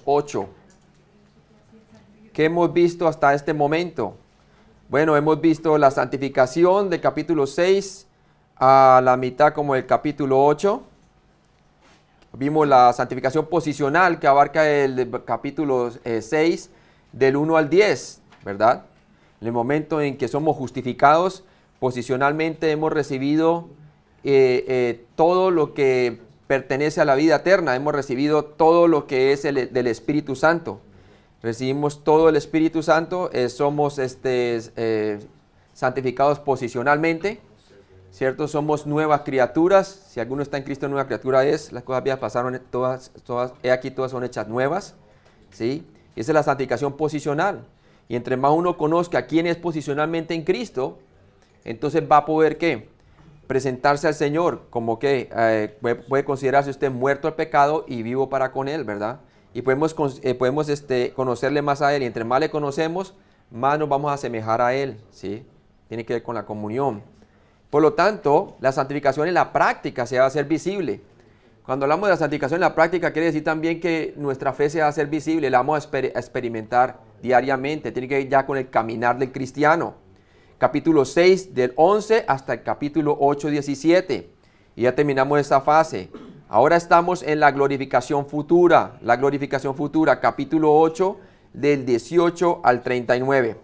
8. ¿Qué hemos visto hasta este momento? Bueno, hemos visto la santificación del capítulo 6 a la mitad como el capítulo 8. Vimos la santificación posicional que abarca el capítulo 6 del 1 al 10, ¿verdad? En el momento en que somos justificados, posicionalmente hemos recibido todo lo que pertenece a la vida eterna. Hemos recibido todo lo que es del Espíritu Santo. Recibimos todo el Espíritu Santo, somos santificados posicionalmente, ¿cierto? Somos nuevas criaturas. Si alguno está en Cristo, nueva criatura es. Las cosas viejas pasaron, todas, aquí todas son hechas nuevas, ¿sí? Esa es la santificación posicional. Y entre más uno conozca quién es posicionalmente en Cristo, entonces va a poder, ¿qué? Presentarse al Señor como que puede considerarse usted muerto al pecado y vivo para con Él, ¿verdad? Y podemos conocerle más a Él. Y entre más le conocemos, más nos vamos a asemejar a Él, ¿sí? Tiene que ver con la comunión. Por lo tanto, la santificación en la práctica se va a hacer visible. Cuando hablamos de la santificación en la práctica, quiere decir también que nuestra fe se va a hacer visible, la vamos a experimentar diariamente. Tiene que ver ya con el caminar del cristiano. Capítulo 6, del 11 hasta el capítulo 8, 17. Y ya terminamos esa fase. Ahora estamos en la glorificación futura. La glorificación futura, capítulo 8, del 18 al 39.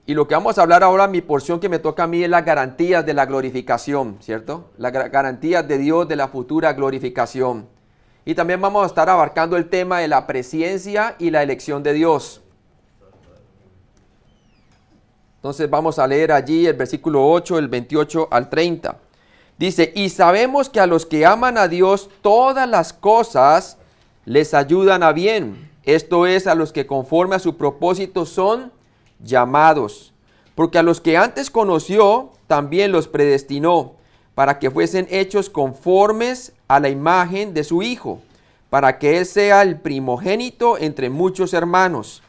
Y lo que vamos a hablar ahora, mi porción que me toca a mí, es las garantías de la glorificación, ¿cierto? Las garantías de Dios de la futura glorificación. Y también vamos a estar abarcando el tema de la presciencia y la elección de Dios. Entonces vamos a leer allí el versículo 8, el 28 al 30. Dice, y sabemos que a los que aman a Dios, todas las cosas les ayudan a bien. Esto es, a los que conforme a su propósito son llamados. Porque a los que antes conoció, también los predestinó, para que fuesen hechos conformes a la imagen de su Hijo, para que Él sea el primogénito entre muchos hermanos.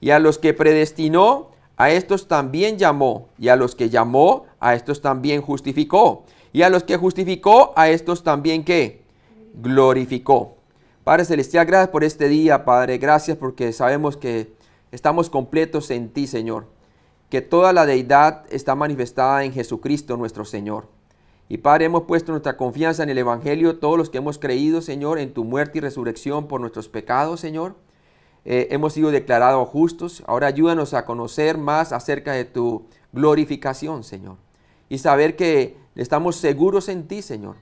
Y a los que predestinó, a estos también llamó, y a los que llamó, a estos también justificó, y a los que justificó, a estos también, ¿qué? Glorificó. Padre Celestial, gracias por este día, Padre, gracias porque sabemos que estamos completos en ti, Señor, que toda la deidad está manifestada en Jesucristo nuestro Señor. Y Padre, hemos puesto nuestra confianza en el Evangelio, todos los que hemos creído, Señor, en tu muerte y resurrección por nuestros pecados, Señor. Hemos sido declarados justos. Ahora ayúdanos a conocer más acerca de tu glorificación, Señor. Y saber que estamos seguros en ti, Señor.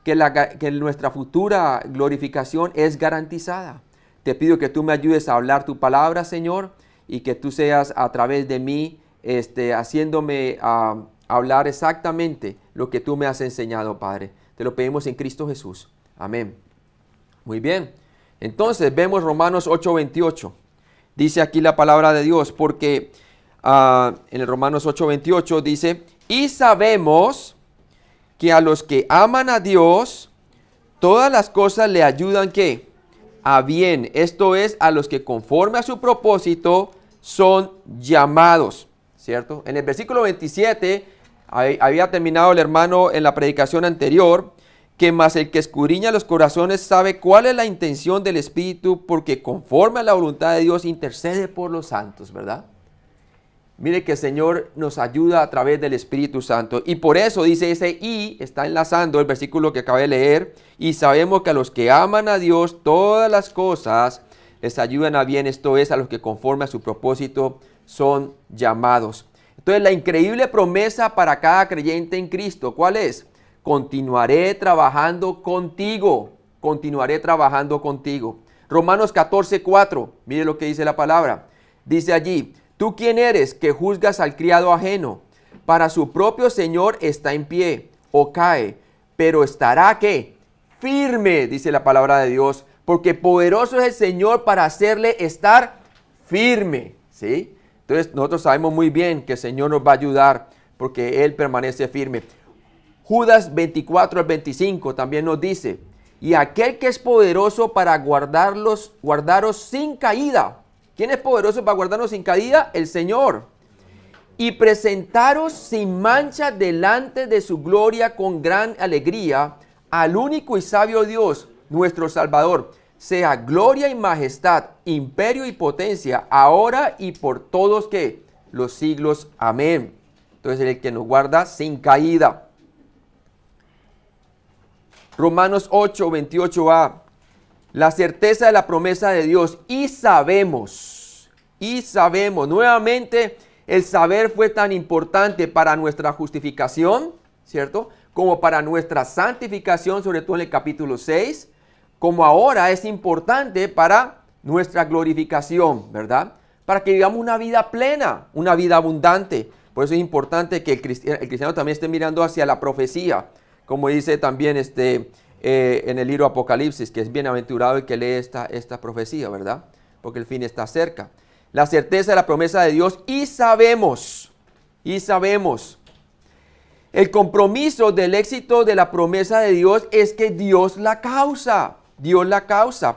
Que nuestra futura glorificación es garantizada. Te pido que tú me ayudes a hablar tu palabra, Señor. Y que tú seas a través de mí, haciéndome hablar exactamente lo que tú me has enseñado, Padre. Te lo pedimos en Cristo Jesús. Amén. Muy bien. Entonces vemos Romanos 8:28. Dice aquí la palabra de Dios, porque en el Romanos 8:28 dice, y sabemos que a los que aman a Dios, todas las cosas le ayudan, ¿qué? A bien. Esto es, a los que conforme a su propósito son llamados, ¿cierto? En el versículo 27, había terminado el hermano en la predicación anterior, que más el que escudriña los corazones sabe cuál es la intención del Espíritu, porque conforme a la voluntad de Dios intercede por los santos, ¿verdad? Mire que el Señor nos ayuda a través del Espíritu Santo. Y por eso dice ese y, está enlazando el versículo que acabé de leer. Y sabemos que a los que aman a Dios, todas las cosas les ayudan a bien. Esto es, a los que conforme a su propósito son llamados. Entonces la increíble promesa para cada creyente en Cristo, ¿cuál es? Continuaré trabajando contigo. Continuaré trabajando contigo. Romanos 14:4. Mire lo que dice la palabra. Dice allí, ¿tú quién eres que juzgas al criado ajeno? Para su propio Señor está en pie o cae, pero estará, ¿qué? Firme, dice la palabra de Dios, porque poderoso es el Señor para hacerle estar firme, ¿sí? Entonces nosotros sabemos muy bien que el Señor nos va a ayudar porque Él permanece firme. Judas 24:25 también nos dice, y aquel que es poderoso para guardaros sin caída. ¿Quién es poderoso para guardarnos sin caída? El Señor. Y presentaros sin mancha delante de su gloria con gran alegría al único y sabio Dios, nuestro Salvador. sea gloria y majestad, imperio y potencia, ahora y por todos que los siglos. Amén. Entonces el que nos guarda sin caída. Romanos 8, 28a. La certeza de la promesa de Dios. Y sabemos, nuevamente el saber fue tan importante para nuestra justificación, ¿cierto? Como para nuestra santificación, sobre todo en el capítulo 6, como ahora es importante para nuestra glorificación, ¿verdad? Para que vivamos una vida plena, una vida abundante. Por eso es importante que el cristiano también esté mirando hacia la profecía, como dice también en el libro Apocalipsis, que es bienaventurado el que lee esta profecía, ¿verdad? Porque el fin está cerca. La certeza de la promesa de Dios y sabemos. El compromiso del éxito de la promesa de Dios es que Dios la causa.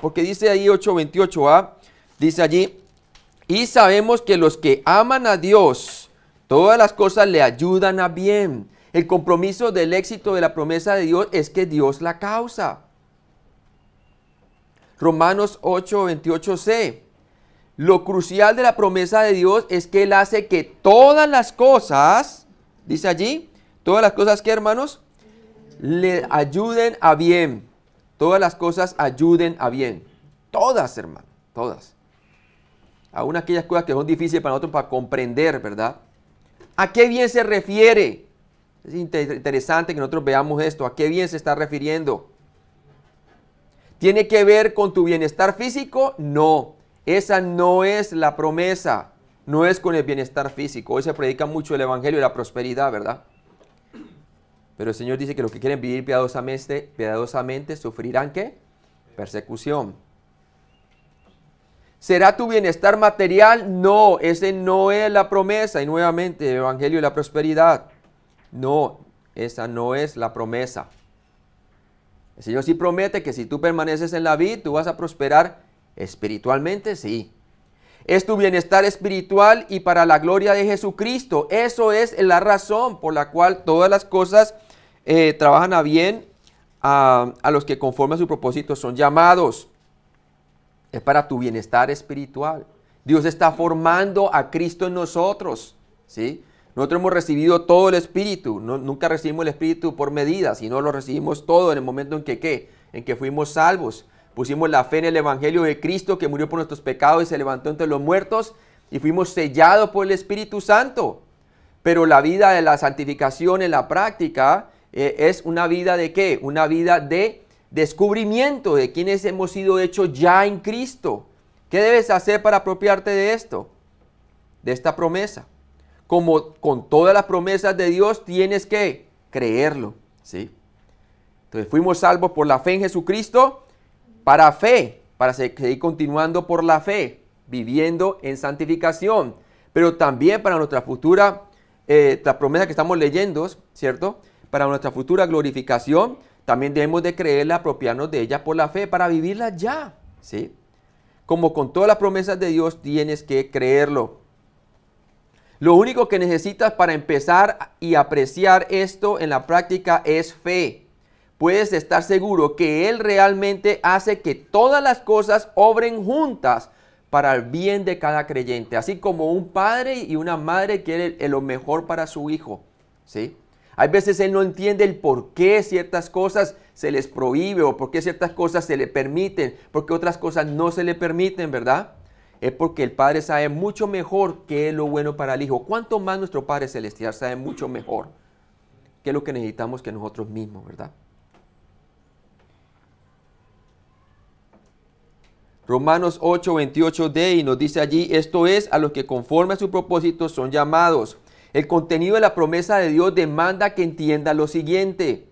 Porque dice ahí 8:28a, dice allí, y sabemos que los que aman a Dios, todas las cosas le ayudan a bien. El compromiso del éxito de la promesa de Dios es que Dios la causa. Romanos 8:28c. Lo crucial de la promesa de Dios es que Él hace que todas las cosas, dice allí, todas las cosas que, hermanos, le ayuden a bien. Todas las cosas ayuden a bien. Todas, hermano, todas. Aún aquellas cosas que son difíciles para nosotros para comprender, ¿verdad? ¿A qué bien se refiere? Es interesante que nosotros veamos esto. ¿A qué bien se está refiriendo? ¿Tiene que ver con tu bienestar físico? No. Esa no es la promesa. No es con el bienestar físico. Hoy se predica mucho el evangelio de la prosperidad, ¿verdad? Pero el Señor dice que los que quieren vivir piadosamente sufrirán, ¿qué? Persecución. ¿Será tu bienestar material? No, ese no es la promesa. Y nuevamente, el evangelio de la prosperidad. No, esa no es la promesa. El Señor sí promete que si tú permaneces en la vid, tú vas a prosperar espiritualmente, sí. Es tu bienestar espiritual y para la gloria de Jesucristo. Eso es la razón por la cual todas las cosas trabajan a bien a los que conforme a su propósito son llamados. Es para tu bienestar espiritual. Dios está formando a Cristo en nosotros, ¿sí? Nosotros hemos recibido todo el Espíritu. Nunca recibimos el Espíritu por medida, sino lo recibimos todo en el momento en que, ¿qué? En que fuimos salvos. Pusimos la fe en el Evangelio de Cristo que murió por nuestros pecados y se levantó entre los muertos y fuimos sellados por el Espíritu Santo. Pero la vida de la santificación en la práctica es una vida de ¿qué? Una vida de descubrimiento de quienes hemos sido hechos ya en Cristo. ¿Qué debes hacer para apropiarte de esto? De esta promesa. Como con todas las promesas de Dios tienes que creerlo, ¿sí? Entonces fuimos salvos por la fe en Jesucristo, para fe, para seguir continuando por la fe, viviendo en santificación, pero también para nuestra futura, la promesa que estamos leyendo, ¿cierto? Para nuestra futura glorificación, también debemos de creerla, apropiarnos de ella por la fe, para vivirla ya, ¿sí? Como con todas las promesas de Dios tienes que creerlo. Lo único que necesitas para empezar y apreciar esto en la práctica es fe. Puedes estar seguro que Él realmente hace que todas las cosas obren juntas para el bien de cada creyente. Así como un padre y una madre quieren lo mejor para su hijo, ¿sí? Hay veces Él no entiende el por qué ciertas cosas se les prohíbe o por qué ciertas cosas se le permiten, porque otras cosas no se le permiten, ¿verdad? Es porque el Padre sabe mucho mejor qué es lo bueno para el Hijo. ¿Cuánto más nuestro Padre Celestial sabe mucho mejor qué es lo que necesitamos que nosotros mismos, verdad? Romanos 8:28d y nos dice allí, esto es, a los que conforme a su propósito son llamados. El contenido de la promesa de Dios demanda que entienda lo siguiente.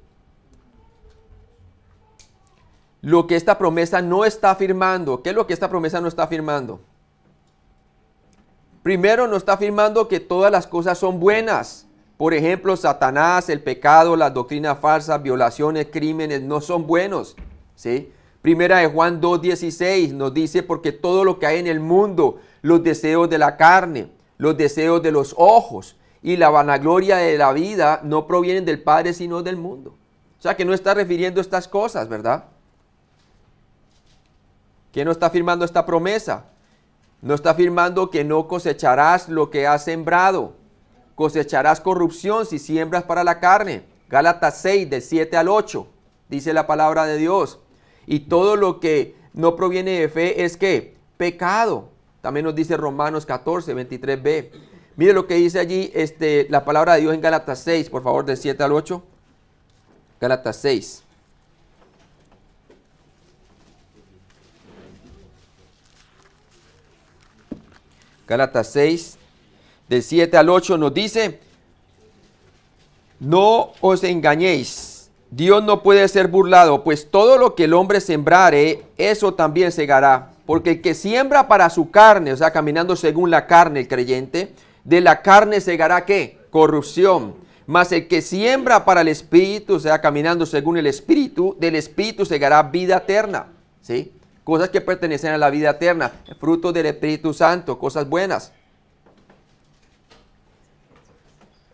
Lo que esta promesa no está afirmando. ¿Qué es lo que esta promesa no está afirmando? Primero, no está afirmando que todas las cosas son buenas. Por ejemplo, Satanás, el pecado, las doctrinas falsas, violaciones, crímenes, no son buenos, ¿sí? Primera de Juan 2:16 nos dice, porque todo lo que hay en el mundo, los deseos de la carne, los deseos de los ojos y la vanagloria de la vida no provienen del Padre, sino del mundo. O sea que no está refiriendo a estas cosas, ¿verdad? ¿Quién no está afirmando esta promesa? No está afirmando que no cosecharás lo que has sembrado. Cosecharás corrupción si siembras para la carne. Gálatas 6, del 7 al 8, dice la palabra de Dios. Y todo lo que no proviene de fe es ¿qué? Pecado. También nos dice Romanos 14, 23b. Mire lo que dice allí la palabra de Dios en Gálatas 6, por favor, del 7 al 8. Gálatas 6. Gálatas 6, del 7 al 8 nos dice: no os engañéis, Dios no puede ser burlado, pues todo lo que el hombre sembrare, eso también segará. Porque el que siembra para su carne, o sea, caminando según la carne, el creyente, de la carne segará ¿qué? Corrupción. Mas el que siembra para el Espíritu, o sea, caminando según el Espíritu, del Espíritu segará vida eterna. ¿Sí? Cosas que pertenecen a la vida eterna, frutos del Espíritu Santo, cosas buenas.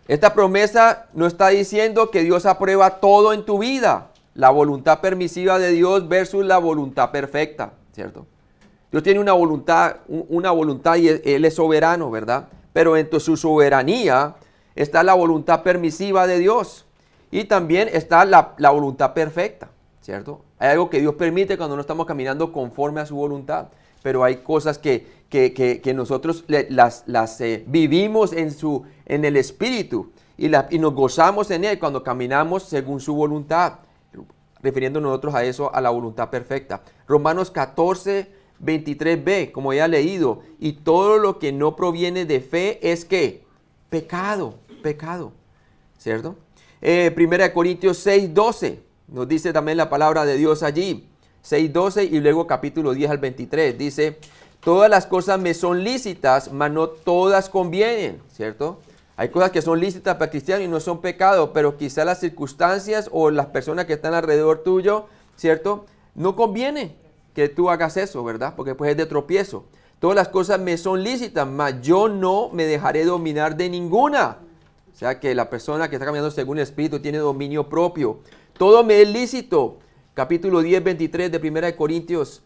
Esta promesa no está diciendo que Dios aprueba todo en tu vida. La voluntad permisiva de Dios versus la voluntad perfecta, ¿cierto? Dios tiene una voluntad y Él es soberano, ¿verdad? Pero en su soberanía está la voluntad permisiva de Dios. Y también está la voluntad perfecta, ¿cierto? Hay algo que Dios permite cuando no estamos caminando conforme a su voluntad. Pero hay cosas que nosotros las vivimos en el Espíritu y nos gozamos en Él cuando caminamos según su voluntad. Refiriéndonos nosotros a eso, a la voluntad perfecta. Romanos 14, 23b, como ya he leído, y todo lo que no proviene de fe es ¿qué? Pecado, ¿cierto? 1 Corintios 6, 12, nos dice también la palabra de Dios allí, 6, 12 y luego capítulo 10 al 23, dice: todas las cosas me son lícitas, mas no todas convienen, ¿cierto? Hay cosas que son lícitas para cristianos y no son pecado, pero quizás las circunstancias o las personas que están alrededor tuyo, ¿cierto? No conviene que tú hagas eso, ¿verdad? Porque pues es de tropiezo. Todas las cosas me son lícitas, mas yo no me dejaré dominar de ninguna. O sea que la persona que está caminando según el Espíritu tiene dominio propio. Todo me es lícito. Capítulo 10, 23 de 1 Corintios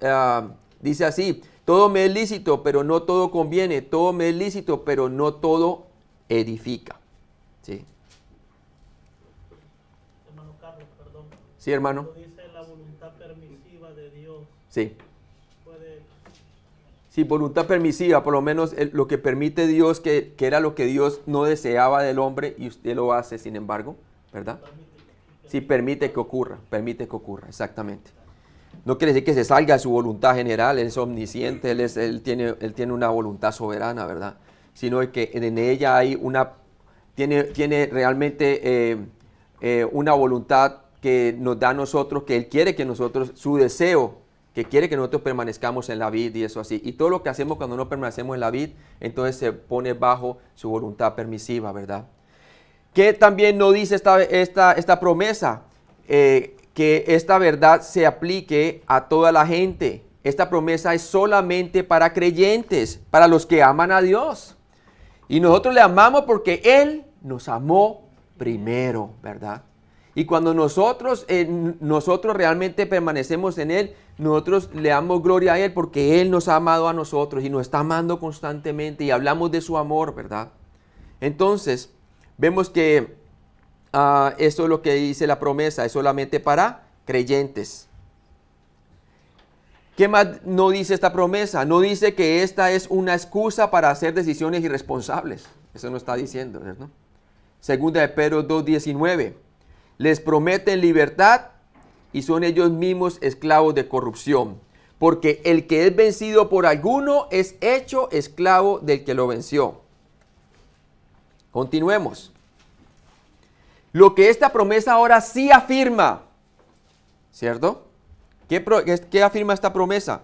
dice así: todo me es lícito, pero no todo conviene. Todo me es lícito, pero no todo edifica. ¿Sí? Hermano Carlos, perdón. Sí, hermano. Cuando dice la voluntad permisiva de Dios. Sí. Puede... Sí, voluntad permisiva, por lo menos lo que permite Dios, que era lo que Dios no deseaba del hombre y usted lo hace, sin embargo, ¿verdad? Sí, permite que ocurra, exactamente. No quiere decir que se salga de su voluntad general, Él es omnisciente, Él tiene una voluntad soberana, ¿verdad? Sino que en ella hay tiene realmente una voluntad que nos da a nosotros, que Él quiere que nosotros, su deseo, que quiere que nosotros permanezcamos en la vid y eso así. Y todo lo que hacemos cuando no permanecemos en la vid, entonces se pone bajo su voluntad permisiva, ¿verdad? Que también no dice esta promesa, que esta verdad se aplique a toda la gente. Esta promesa es solamente para creyentes, para los que aman a Dios. Y nosotros le amamos porque Él nos amó primero, ¿verdad? Y cuando nosotros realmente permanecemos en Él, nosotros le damos gloria a Él porque Él nos ha amado a nosotros y nos está amando constantemente y hablamos de su amor, ¿verdad? Entonces, vemos que esto es lo que dice la promesa, es solamente para creyentes. ¿Qué más no dice esta promesa? No dice que esta es una excusa para hacer decisiones irresponsables. Eso no está diciendo, ¿no? Segunda de Pedro 2:19. Les prometen libertad y son ellos mismos esclavos de corrupción. Porque el que es vencido por alguno es hecho esclavo del que lo venció. Continuemos. Lo que esta promesa ahora sí afirma, ¿cierto? ¿Qué afirma esta promesa?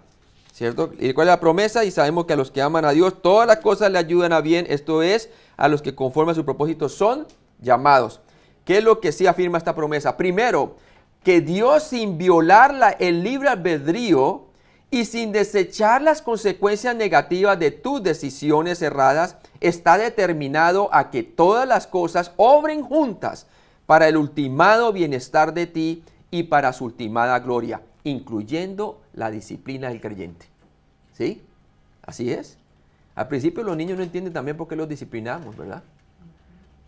¿Cierto? ¿Y cuál es la promesa? Y sabemos que a los que aman a Dios, todas las cosas le ayudan a bien, esto es, a los que conforme a su propósito son llamados. ¿Qué es lo que sí afirma esta promesa? Primero, que Dios, sin violar el libre albedrío y sin desechar las consecuencias negativas de tus decisiones erradas, está determinado a que todas las cosas obren juntas para el ultimado bienestar de ti y para su ultimada gloria, incluyendo la disciplina del creyente. ¿Sí? Así es. Al principio los niños no entienden también por qué los disciplinamos, ¿verdad?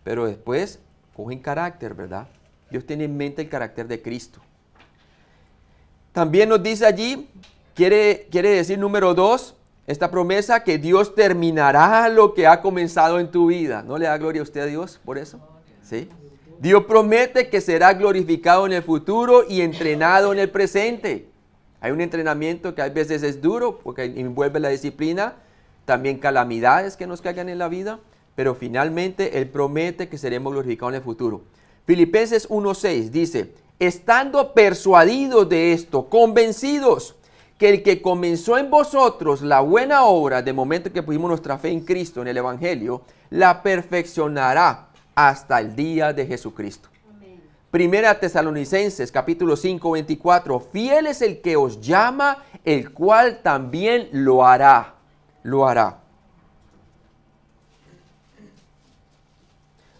Pero después cogen carácter, ¿verdad? Dios tiene en mente el carácter de Cristo. También nos dice allí, quiere decir número 2, esta promesa que Dios terminará lo que ha comenzado en tu vida. ¿No le da gloria a usted a Dios por eso? ¿Sí? Dios promete que será glorificado en el futuro y entrenado en el presente. Hay un entrenamiento que a veces es duro porque envuelve la disciplina, también calamidades que nos caigan en la vida, pero finalmente Él promete que seremos glorificados en el futuro. Filipenses 1:6 dice, estando persuadidos de esto, convencidos que el que comenzó en vosotros la buena obra, de momento que pusimos nuestra fe en Cristo, en el Evangelio, la perfeccionará hasta el día de Jesucristo. Amén. Primera Tesalonicenses capítulo 5, 24, fiel es el que os llama, el cual también lo hará. Lo hará.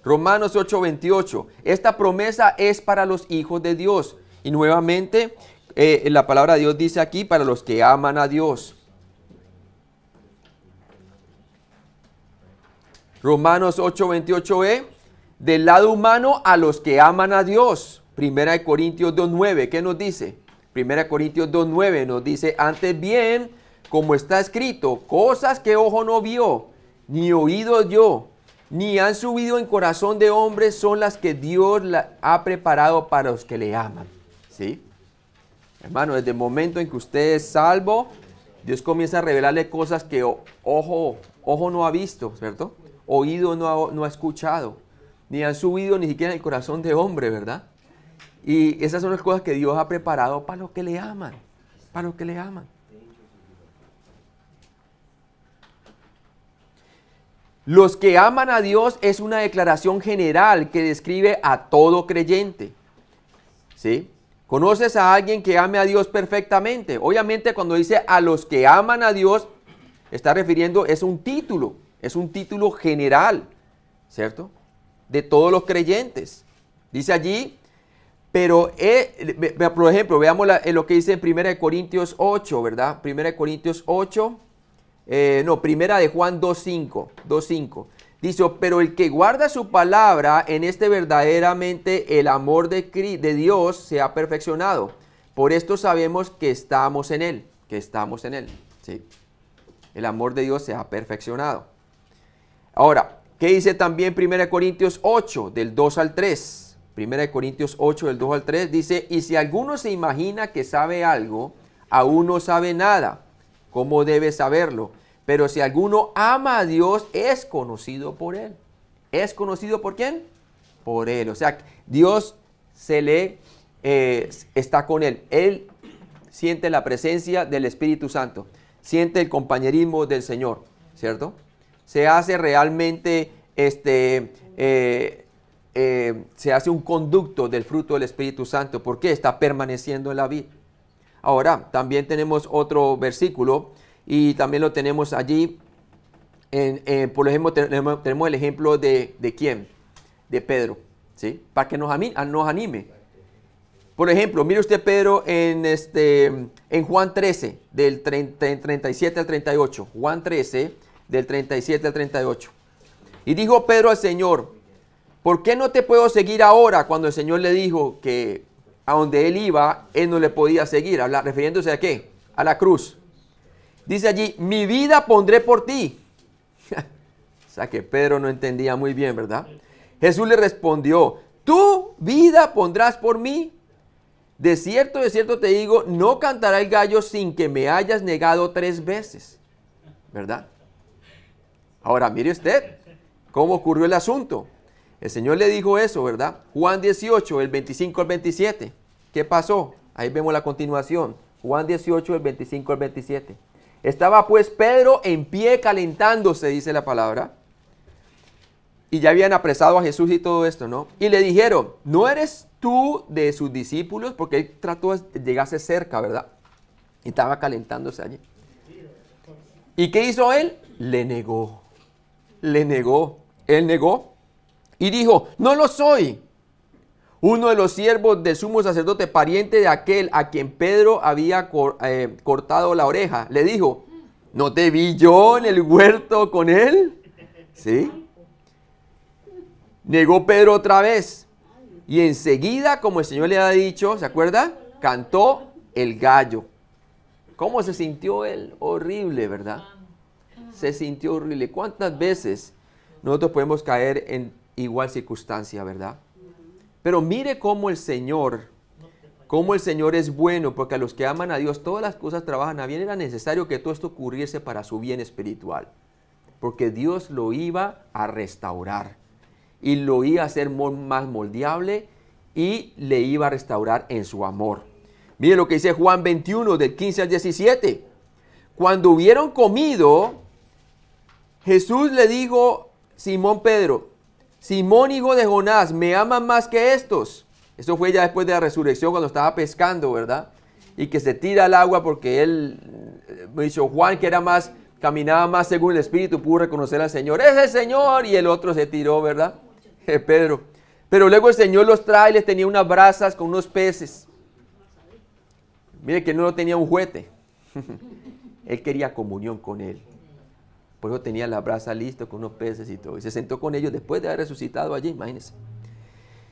Romanos 8, 28, esta promesa es para los hijos de Dios. Y nuevamente, la palabra de Dios dice aquí, para los que aman a Dios. Romanos 8, 28e, del lado humano a los que aman a Dios. Primera de Corintios 2, 9, ¿qué nos dice? Primera de Corintios 2, 9 nos dice, antes bien, como está escrito, cosas que ojo no vio, ni oído oyó, ni han subido en corazón de hombres, son las que Dios ha preparado para los que le aman. ¿Sí? Hermano, desde el momento en que usted es salvo, Dios comienza a revelarle cosas que ojo no ha visto, ¿cierto? Oído no ha escuchado, ni han subido ni siquiera en el corazón de hombre, ¿verdad? Y esas son las cosas que Dios ha preparado para los que le aman, para los que le aman. Los que aman a Dios es una declaración general que describe a todo creyente. ¿Sí? ¿Conoces a alguien que ame a Dios perfectamente? Obviamente cuando dice a los que aman a Dios, está refiriendo, es un título general, ¿cierto? De todos los creyentes. Dice allí, pero, por ejemplo, veamos lo que dice en 1 Corintios 8, ¿verdad? 1 Corintios 8, Primera de Juan 2.5. Dice, pero el que guarda su palabra, en este verdaderamente el amor de Dios se ha perfeccionado. Por esto sabemos que estamos en él, ¿sí? El amor de Dios se ha perfeccionado. Ahora, ¿qué dice también 1 Corintios 8, del 2 al 3? 1 Corintios 8, del 2 al 3, dice, y si alguno se imagina que sabe algo, aún no sabe nada. ¿Cómo debe saberlo? Pero si alguno ama a Dios, es conocido por Él. ¿Es conocido por quién? Por Él. O sea, Dios está con Él. Él siente la presencia del Espíritu Santo. Siente el compañerismo del Señor, ¿cierto? Se hace realmente, se hace un conducto del fruto del Espíritu Santo. ¿Por qué? Está permaneciendo en la vida. Ahora, también tenemos otro versículo y también lo tenemos allí. Por ejemplo, tenemos el ejemplo de ¿quién? De Pedro, ¿sí? Para que nos anime. Por ejemplo, mire usted Pedro en Juan 13, del 37 al 38. Juan 13, del 37 al 38. Y dijo Pedro al Señor, ¿por qué no te puedo seguir ahora? Cuando el Señor le dijo que a donde él iba, él no le podía seguir. ¿Refiriéndose a qué? A la cruz. Dice allí, mi vida pondré por ti. O sea que Pedro no entendía muy bien, ¿verdad? Jesús le respondió, ¿tu vida pondrás por mí? De cierto te digo, no cantará el gallo sin que me hayas negado 3 veces. ¿Verdad? Ahora, mire usted cómo ocurrió el asunto. El Señor le dijo eso, ¿verdad? Juan 18, el 25 al 27. ¿Qué pasó? Ahí vemos la continuación. Juan 18, el 25 al 27. Estaba pues Pedro en pie calentándose, dice la palabra. Y ya habían apresado a Jesús y todo esto, ¿no? Y le dijeron, ¿no eres tú de sus discípulos? Porque él trató de llegarse cerca, ¿verdad? Y estaba calentándose allí. ¿Y qué hizo él? Le negó. Él negó. Y dijo, no lo soy. Uno de los siervos del sumo sacerdote, pariente de aquel a quien Pedro había cortado la oreja, le dijo, ¿no te vi yo en el huerto con él? ¿Sí? Negó Pedro otra vez. Y enseguida, como el Señor le ha dicho, ¿se acuerda? Cantó el gallo. ¿Cómo se sintió él? Horrible, ¿verdad? Se sintió horrible. ¿Cuántas veces nosotros podemos caer en igual circunstancia, verdad? Pero mire cómo el Señor es bueno, porque a los que aman a Dios todas las cosas trabajan a bien. Era necesario que todo esto ocurriese para su bien espiritual, porque Dios lo iba a restaurar y lo iba a hacer más moldeable y le iba a restaurar en su amor. Mire lo que dice Juan 21 del 15 al 17. Cuando hubieron comido, Jesús le dijo Simón Pedro, Simón hijo de Jonás, ¿me aman más que estos? Eso fue ya después de la resurrección, cuando estaba pescando, ¿verdad? Y que se tira al agua porque él, me dijo Juan, que caminaba más según el Espíritu, pudo reconocer al Señor. ¡Es el Señor! Y el otro se tiró, ¿verdad? Pedro. Pero luego el Señor los trae y les tenía unas brasas con unos peces. Mire que no tenía un juguete. Él quería comunión con él. Por eso tenía la brasa lista con unos peces y todo. Y se sentó con ellos después de haber resucitado allí, imagínense.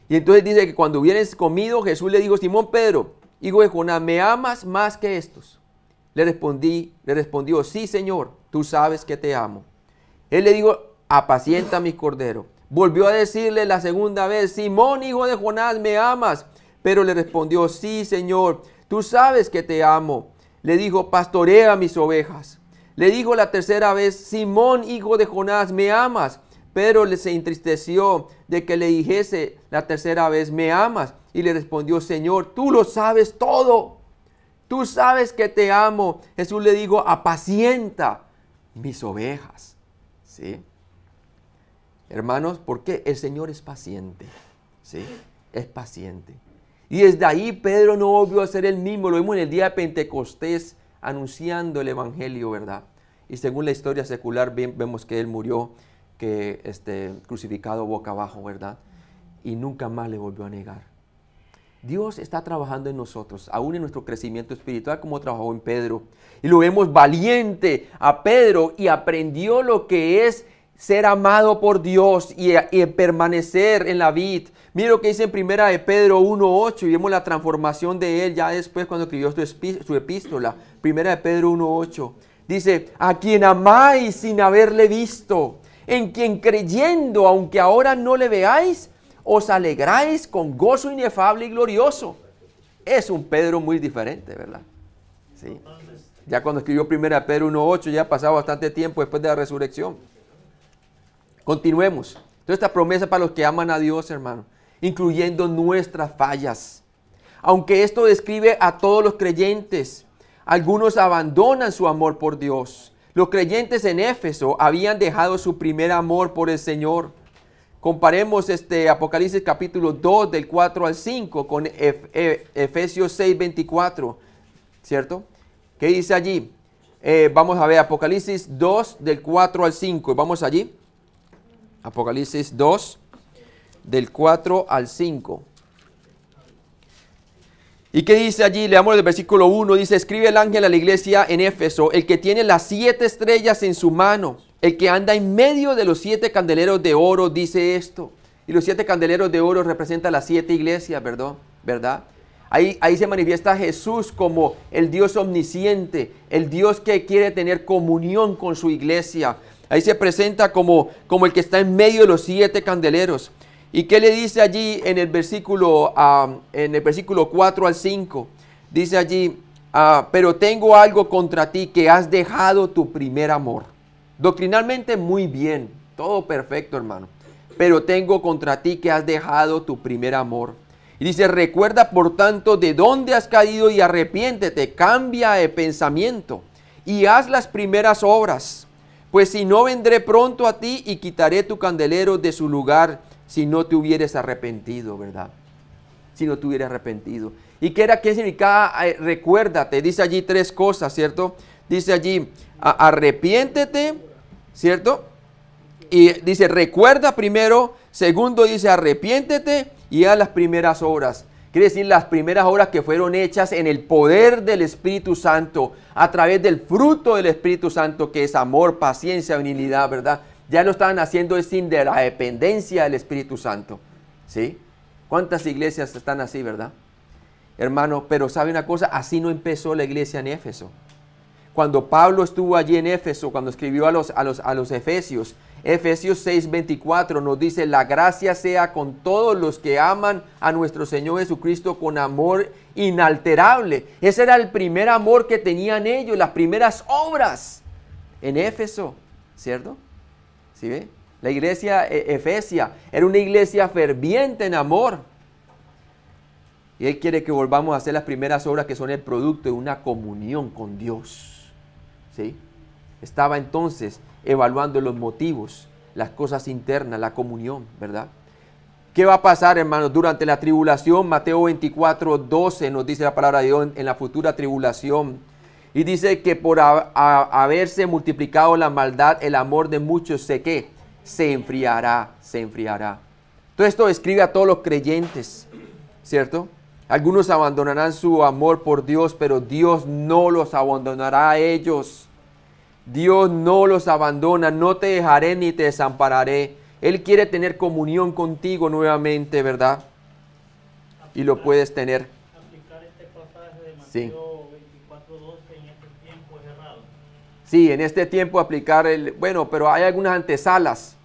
Y entonces dice que cuando hubieres comido, Jesús le dijo, Simón Pedro, hijo de Jonás, ¿me amas más que estos? Le respondió, sí, Señor, tú sabes que te amo. Él le dijo, apacienta mis corderos. Volvió a decirle la segunda vez, Simón, hijo de Jonás, ¿me amas? Pero le respondió, sí, Señor, tú sabes que te amo. Le dijo, pastorea mis ovejas. Le dijo la tercera vez, Simón, hijo de Jonás, ¿me amas? Pedro se entristeció de que le dijese la tercera vez, ¿me amas? Y le respondió, Señor, tú lo sabes todo. Tú sabes que te amo. Jesús le dijo, apacienta mis ovejas. ¿Sí? Hermanos, porque el Señor es paciente. ¿Sí? Es paciente. Y desde ahí Pedro no volvió a ser el mismo. Lo vimos en el día de Pentecostés anunciando el Evangelio, ¿verdad? Y según la historia secular vemos que él murió crucificado boca abajo, ¿verdad? Y nunca más le volvió a negar. Dios está trabajando en nosotros, aún en nuestro crecimiento espiritual, como trabajó en Pedro. Y lo vemos valiente a Pedro y aprendió lo que es ser amado por Dios y permanecer en la vid. Mira lo que dice en primera de Pedro 1:8 y vemos la transformación de él ya después cuando escribió su epístola. Primera de Pedro 1:8 dice, a quien amáis sin haberle visto, en quien creyendo, aunque ahora no le veáis, os alegráis con gozo inefable y glorioso. Es un Pedro muy diferente, ¿verdad? Sí. Ya cuando escribió primera de Pedro 1:8 ya ha pasado bastante tiempo después de la resurrección. Continuemos. Entonces esta promesa para los que aman a Dios, hermano, incluyendo nuestras fallas. Aunque esto describe a todos los creyentes, algunos abandonan su amor por Dios. Los creyentes en Éfeso habían dejado su primer amor por el Señor. Comparemos Apocalipsis capítulo 2 del 4 al 5 con Efesios 6:24, ¿cierto? ¿Qué dice allí? Vamos a ver Apocalipsis 2 del 4 al 5. Vamos allí. Apocalipsis 2 del 4 al 5. ¿Y qué dice allí? Leamos el versículo 1. Dice, escribe el ángel a la iglesia en Éfeso, el que tiene las 7 estrellas en su mano, el que anda en medio de los 7 candeleros de oro, dice esto. Y los 7 candeleros de oro representan las 7 iglesias, ¿verdad? Ahí se manifiesta Jesús como el Dios omnisciente, el Dios que quiere tener comunión con su iglesia. Ahí se presenta como el que está en medio de los 7 candeleros. ¿Y qué le dice allí en el versículo 4 al 5? Dice allí, pero tengo algo contra ti, que has dejado tu primer amor. Doctrinalmente muy bien, todo perfecto, hermano. Pero tengo contra ti que has dejado tu primer amor. Y dice, recuerda por tanto de dónde has caído y arrepiéntete, cambia de pensamiento y haz las primeras obras. Pues si no, vendré pronto a ti y quitaré tu candelero de su lugar si no te hubieras arrepentido, ¿verdad? Si no te hubieras arrepentido. ¿Y qué significa recuérdate? Dice allí 3 cosas, ¿cierto? Dice allí, arrepiéntete, ¿cierto? Y dice, recuerda primero. Segundo, dice, arrepiéntete. y a las primeras obras. Quiere decir las primeras obras que fueron hechas en el poder del Espíritu Santo, a través del fruto del Espíritu Santo, que es amor, paciencia, benignidad, ¿verdad? Ya lo estaban haciendo sin de la dependencia del Espíritu Santo, ¿sí? ¿Cuántas iglesias están así, verdad? Hermano, pero ¿sabe una cosa? Así no empezó la iglesia en Éfeso. Cuando Pablo estuvo allí en Éfeso, cuando escribió a los Efesios, Efesios 6:24 nos dice: la gracia sea con todos los que aman a nuestro Señor Jesucristo con amor inalterable. Ese era el primer amor que tenían ellos, las primeras obras en Éfeso, ¿cierto? ¿Sí ve? La iglesia efesia era una iglesia ferviente en amor. Y Él quiere que volvamos a hacer las primeras obras, que son el producto de una comunión con Dios, ¿sí? Estaba entonces evaluando los motivos, las cosas internas, la comunión, ¿verdad? ¿Qué va a pasar, hermanos, durante la tribulación? Mateo 24:12 nos dice la palabra de Dios en la futura tribulación. Y dice que por haberse multiplicado la maldad, el amor de muchos se enfriará, se enfriará. Todo esto describe a todos los creyentes, ¿cierto? Algunos abandonarán su amor por Dios, pero Dios no los abandonará a ellos. Dios no los abandona, no te dejaré ni te desampararé. Él quiere tener comunión contigo nuevamente, ¿verdad? Y lo puedes tener. Aplicar este pasaje de Mateo Sí. 24:12 en este tiempo es errado. Sí, en este tiempo aplicar bueno, pero hay algunas antesalas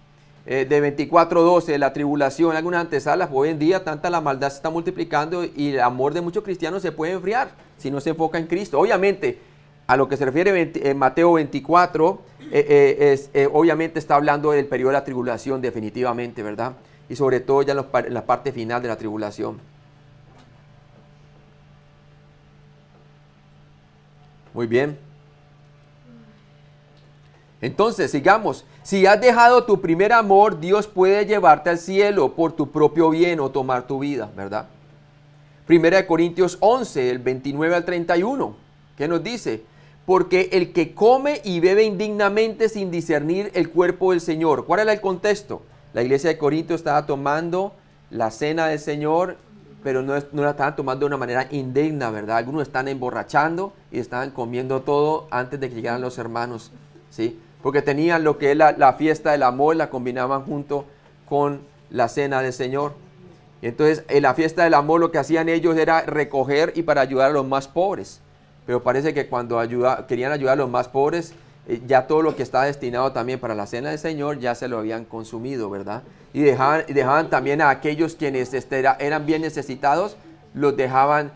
de 24:12, la tribulación, algunas antesalas. Hoy en día tanta la maldad se está multiplicando y el amor de muchos cristianos se puede enfriar si no se enfoca en Cristo. Obviamente, a lo que se refiere Mateo 24, obviamente está hablando del periodo de la tribulación definitivamente, ¿verdad? Y sobre todo ya en la parte final de la tribulación. Muy bien. Entonces, sigamos. Si has dejado tu primer amor, Dios puede llevarte al cielo por tu propio bien o tomar tu vida, ¿verdad? 1 Corintios 11, el 29 al 31, ¿qué nos dice? Porque el que come y bebe indignamente sin discernir el cuerpo del Señor. ¿Cuál era el contexto? La iglesia de Corinto estaba tomando la cena del Señor, pero no la estaban tomando de una manera indigna, ¿verdad? Algunos están emborrachando y estaban comiendo todo antes de que llegaran los hermanos, ¿sí? Porque tenían lo que es la fiesta del amor, la combinaban junto con la cena del Señor. Y entonces en la fiesta del amor lo que hacían ellos era recoger y para ayudar a los más pobres. Pero parece que cuando querían ayudar a los más pobres, ya todo lo que estaba destinado también para la cena del Señor ya se lo habían consumido, ¿verdad? Y dejaban también a aquellos quienes eran bien necesitados, los dejaban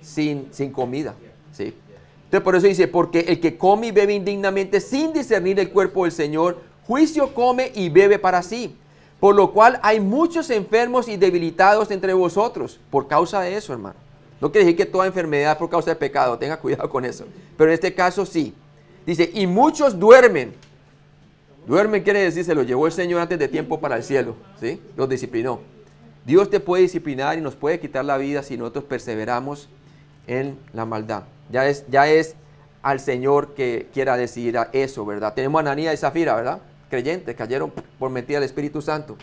sin comida, ¿sí? Entonces por eso dice: porque el que come y bebe indignamente sin discernir el cuerpo del Señor, juicio come y bebe para sí. Por lo cual hay muchos enfermos y debilitados entre vosotros, por causa de eso, hermano. No quiere decir que toda enfermedad es por causa de pecado, tenga cuidado con eso. Pero en este caso sí. Dice: y muchos duermen. Duermen quiere decir, se los llevó el Señor antes de tiempo para el cielo, ¿sí? Los disciplinó. Dios te puede disciplinar y nos puede quitar la vida si nosotros perseveramos en la maldad. Ya es al Señor que quiera decidir eso, ¿verdad? Tenemos a Ananías y Zafira, ¿verdad? Creyentes, cayeron por mentira del Espíritu Santo.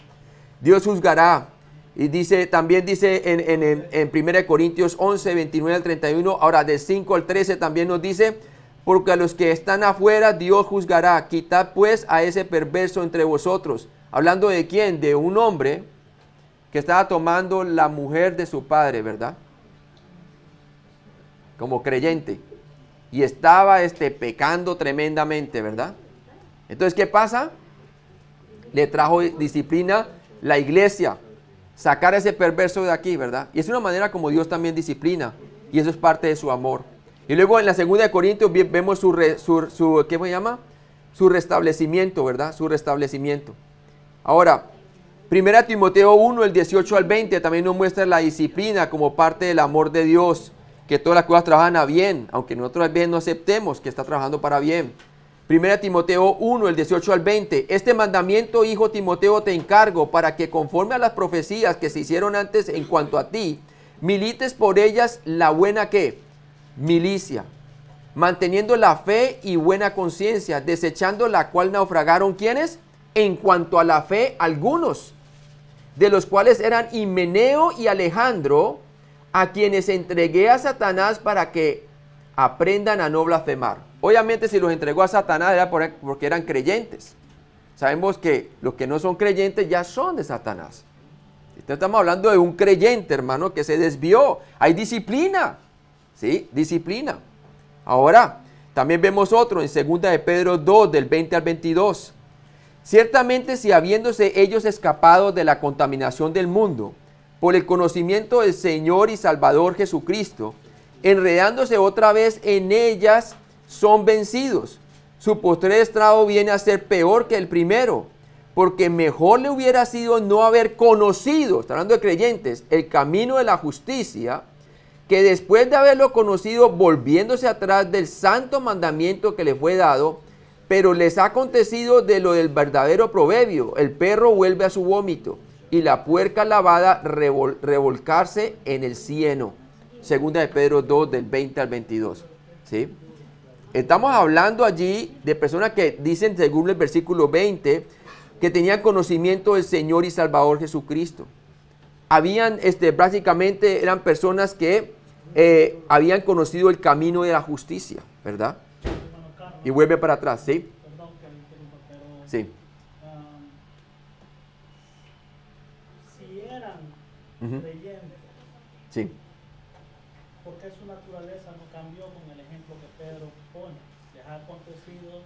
Dios juzgará. Y también dice en 1 Corintios 11, 29 al 31, ahora del 5 al 13 también nos dice: porque a los que están afuera Dios juzgará. Quitad pues a ese perverso entre vosotros. Hablando de quién, de un hombre que estaba tomando la mujer de su padre, ¿verdad? Como creyente. Y estaba pecando tremendamente, ¿verdad? Entonces, ¿qué pasa? Le trajo disciplina la iglesia. Sacar a ese perverso de aquí, ¿verdad? Y es una manera como Dios también disciplina. Y eso es parte de su amor. Y luego en la 2 Corintios vemos ¿qué se llama? Su restablecimiento, ¿verdad? Su restablecimiento. Ahora, 1 Timoteo 1, el 18 al 20 también nos muestra la disciplina como parte del amor de Dios. Que todas las cosas trabajan a bien, aunque nosotros a veces no aceptemos que está trabajando para bien. 1 Timoteo 1, el 18 al 20. Este mandamiento, hijo Timoteo, te encargo para que conforme a las profecías que se hicieron antes en cuanto a ti, milites por ellas la buena ¿qué? Milicia, manteniendo la fe y buena conciencia, desechando la cual naufragaron ¿quiénes? En cuanto a la fe, algunos. de los cuales eran Himeneo y Alejandro, a quienes entregué a Satanás para que aprendan a no blasfemar. Obviamente si los entregó a Satanás era porque eran creyentes. Sabemos que los que no son creyentes ya son de Satanás. Entonces estamos hablando de un creyente, hermano, que se desvió. Hay disciplina, ¿sí? Disciplina. Ahora, también vemos otro en 2 de Pedro 2, del 20 al 22. Ciertamente si habiéndose ellos escapado de la contaminación del mundo, por el conocimiento del Señor y Salvador Jesucristo, enredándose otra vez en ellas, son vencidos. Su postrer estrago viene a ser peor que el primero, porque mejor le hubiera sido no haber conocido, está hablando de creyentes, el camino de la justicia, que después de haberlo conocido, volviéndose atrás del santo mandamiento que le fue dado, pero les ha acontecido de lo del verdadero proverbio, el perro vuelve a su vómito, y la puerca lavada revolcarse en el cieno. 2 de Pedro 2, del 20 al 22. ¿Sí? Estamos hablando allí de personas que dicen, según el versículo 20, que tenían conocimiento del Señor y Salvador Jesucristo. Básicamente eran personas que habían conocido el camino de la justicia, ¿verdad? Hermano Carlos, Y vuelve para atrás, ¿sí? perdón que le interrumpa, pero Sí. si eran Ujú. creyentes, Sí. ¿por qué su naturaleza no cambió con el ejemplo que Pedro pone? Les ha acontecido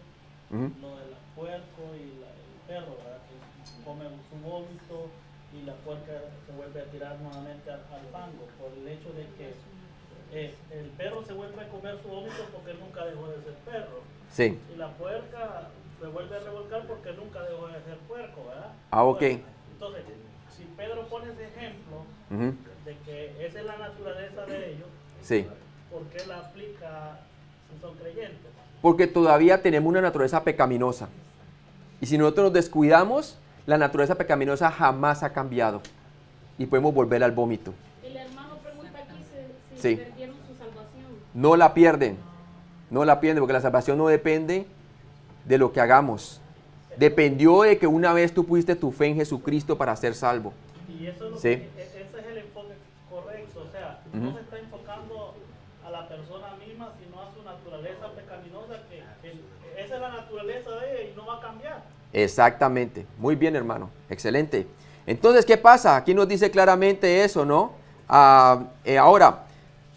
Ujú. lo del puerco y el perro, ¿verdad? Que come su vómito y la puerca se vuelve a tirar nuevamente al fango, por el hecho de que el perro se vuelve a comer su vómito porque nunca dejó de ser perro, Sí. y la puerca se vuelve a revolcar porque nunca dejó de ser puerco, ¿verdad? Ok. Bueno, entonces, si Pedro pone ese ejemplo Ujú. de que esa es la naturaleza de ellos, Sí. ¿por qué la aplica si son creyentes? Porque todavía tenemos una naturaleza pecaminosa. Y si nosotros nos descuidamos, la naturaleza pecaminosa jamás ha cambiado. Y podemos volver al vómito. El hermano pregunta aquí si Sí. perdieron su salvación. No la pierden. No la pierden porque la salvación no depende de lo que hagamos. Dependió de que una vez tú pusiste tu fe en Jesucristo para ser salvo. Y eso es lo Sí. ese es el enfoque correcto, o sea, Ujú. no se está enfocando a la persona misma, sino a su naturaleza pecaminosa, que esa es la naturaleza de ella y no va a cambiar. Exactamente. Muy bien, hermano. Excelente. Entonces, ¿qué pasa? Aquí nos dice claramente eso, ¿no? Ahora,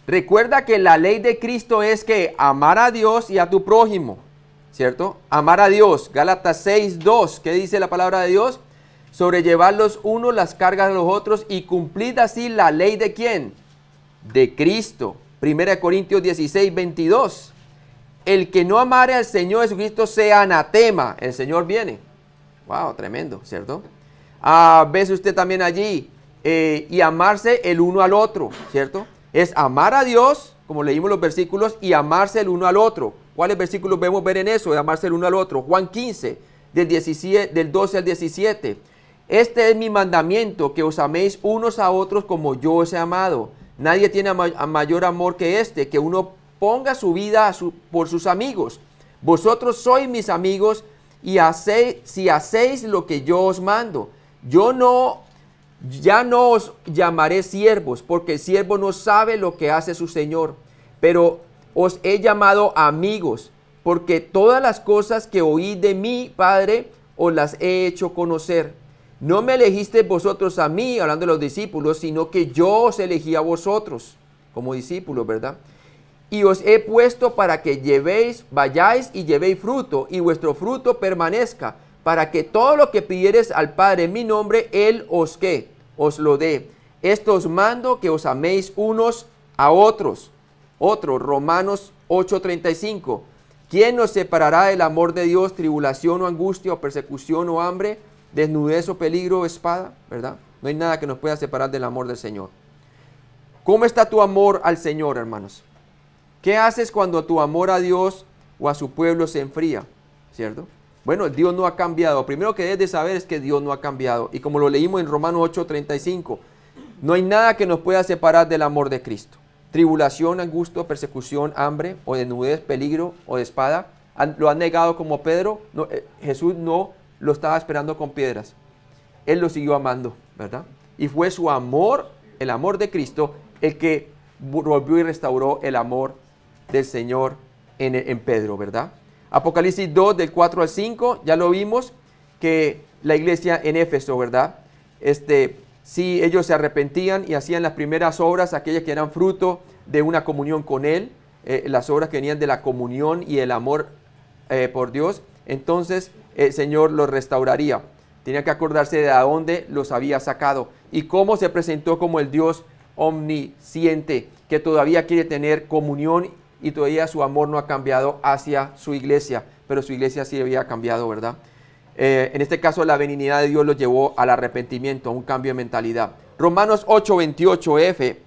recuerda que la ley de Cristo es que amar a Dios y a tu prójimo, ¿cierto? Amar a Dios. Gálatas 6:2, ¿qué dice la palabra de Dios? Sobrellevar los unos las cargas de los otros y cumplir así la ley de ¿quién? De Cristo. 1 Corintios 16:22. El que no amare al Señor Jesucristo sea anatema. El Señor viene. Wow, tremendo, ¿cierto? Ves usted también allí. Y amarse el uno al otro, ¿cierto? Es amar a Dios, como leímos los versículos, y amarse el uno al otro. ¿Cuáles versículos vemos ver en eso? De amarse el uno al otro. Juan 15, del 12 al 17. Este es mi mandamiento, que os améis unos a otros como yo os he amado. Nadie tiene mayor amor que este, que uno ponga su vida por sus amigos. Vosotros sois mis amigos y si hacéis lo que yo os mando. Ya no os llamaré siervos, porque el siervo no sabe lo que hace su Señor, pero os he llamado amigos, porque todas las cosas que oí de mi Padre os las he hecho conocer. No me elegisteis vosotros a mí, hablando de los discípulos, sino que yo os elegí a vosotros como discípulos, ¿verdad? Y os he puesto para que vayáis y llevéis fruto, y vuestro fruto permanezca, para que todo lo que pidiereis al Padre en mi nombre, Él os lo dé. Esto os mando, que os améis unos a otros. Romanos 8:35. ¿Quién nos separará del amor de Dios? Tribulación o angustia o persecución o hambre, desnudez o peligro o espada, ¿verdad? No hay nada que nos pueda separar del amor del Señor. ¿Cómo está tu amor al Señor, hermanos? ¿Qué haces cuando tu amor a Dios o a su pueblo se enfría? ¿Cierto? Bueno, Dios no ha cambiado. Lo primero que debes de saber es que Dios no ha cambiado. Y como lo leímos en Romanos 8:35, no hay nada que nos pueda separar del amor de Cristo. Tribulación, angustia, persecución, hambre o desnudez, peligro o de espada. Lo han negado como Pedro. No, Jesús no lo estaba esperando con piedras. Él lo siguió amando, ¿verdad? Y fue su amor, el amor de Cristo, el que volvió y restauró el amor del Señor en Pedro, ¿verdad? Apocalipsis 2, del 4 al 5, ya lo vimos, que la iglesia en Éfeso, ¿verdad? Sí, ellos se arrepentían y hacían las primeras obras, aquellas que eran fruto de una comunión con Él, las obras que venían de la comunión y el amor por Dios, entonces el Señor los restauraría. Tenía que acordarse de dónde los había sacado y cómo se presentó como el Dios omnisciente, que todavía quiere tener comunión y todavía su amor no ha cambiado hacia su iglesia, pero su iglesia sí había cambiado, ¿verdad? En este caso la benignidad de Dios los llevó al arrepentimiento, a un cambio de mentalidad. Romanos 8:28f,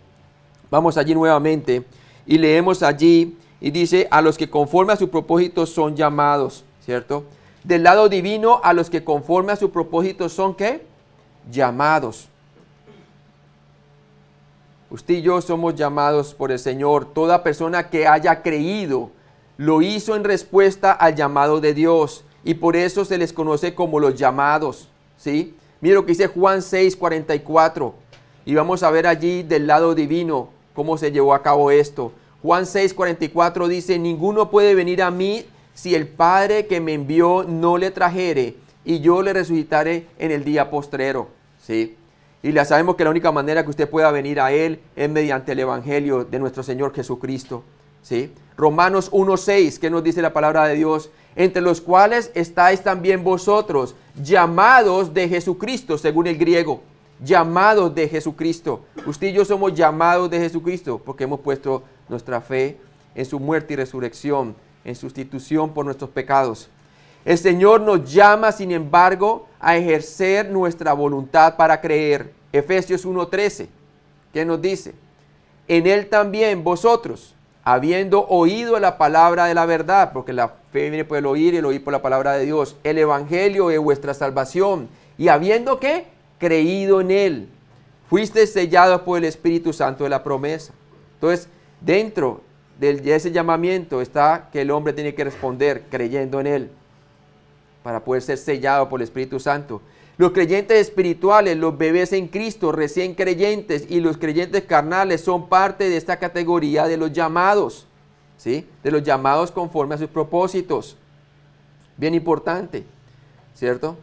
vamos allí nuevamente y leemos allí y dice, a los que conforme a su propósito son llamados, ¿cierto? Del lado divino, a los que conforme a su propósito son, ¿qué? Llamados. Usted y yo somos llamados por el Señor. Toda persona que haya creído lo hizo en respuesta al llamado de Dios. Y por eso se les conoce como los llamados, ¿sí? Mira lo que dice Juan 6:44. Y vamos a ver allí del lado divino cómo se llevó a cabo esto. Juan 6:44 dice, ninguno puede venir a mí si el Padre que me envió no le trajere, y yo le resucitaré en el día postrero, ¿sí? Y ya sabemos que la única manera que usted pueda venir a Él es mediante el Evangelio de nuestro Señor Jesucristo, ¿sí? Romanos 1:6, ¿qué nos dice la palabra de Dios? Entre los cuales estáis también vosotros, llamados de Jesucristo, según el griego, llamados de Jesucristo. Usted y yo somos llamados de Jesucristo porque hemos puesto nuestra fe en su muerte y resurrección, en sustitución por nuestros pecados. El Señor nos llama, sin embargo, a ejercer nuestra voluntad para creer. Efesios 1:13, ¿qué nos dice? En Él también vosotros, habiendo oído la palabra de la verdad, porque la fe viene por el oír y el oír por la palabra de Dios, el evangelio de vuestra salvación, y habiendo, ¿qué? Creído en Él, fuiste sellados por el Espíritu Santo de la promesa. Entonces, dentro de ese llamamiento está que el hombre tiene que responder creyendo en Él, para poder ser sellado por el Espíritu Santo. Los creyentes espirituales, los bebés en Cristo, recién creyentes, y los creyentes carnales son parte de esta categoría de los llamados, ¿sí? De los llamados conforme a sus propósitos. Bien importante, ¿cierto?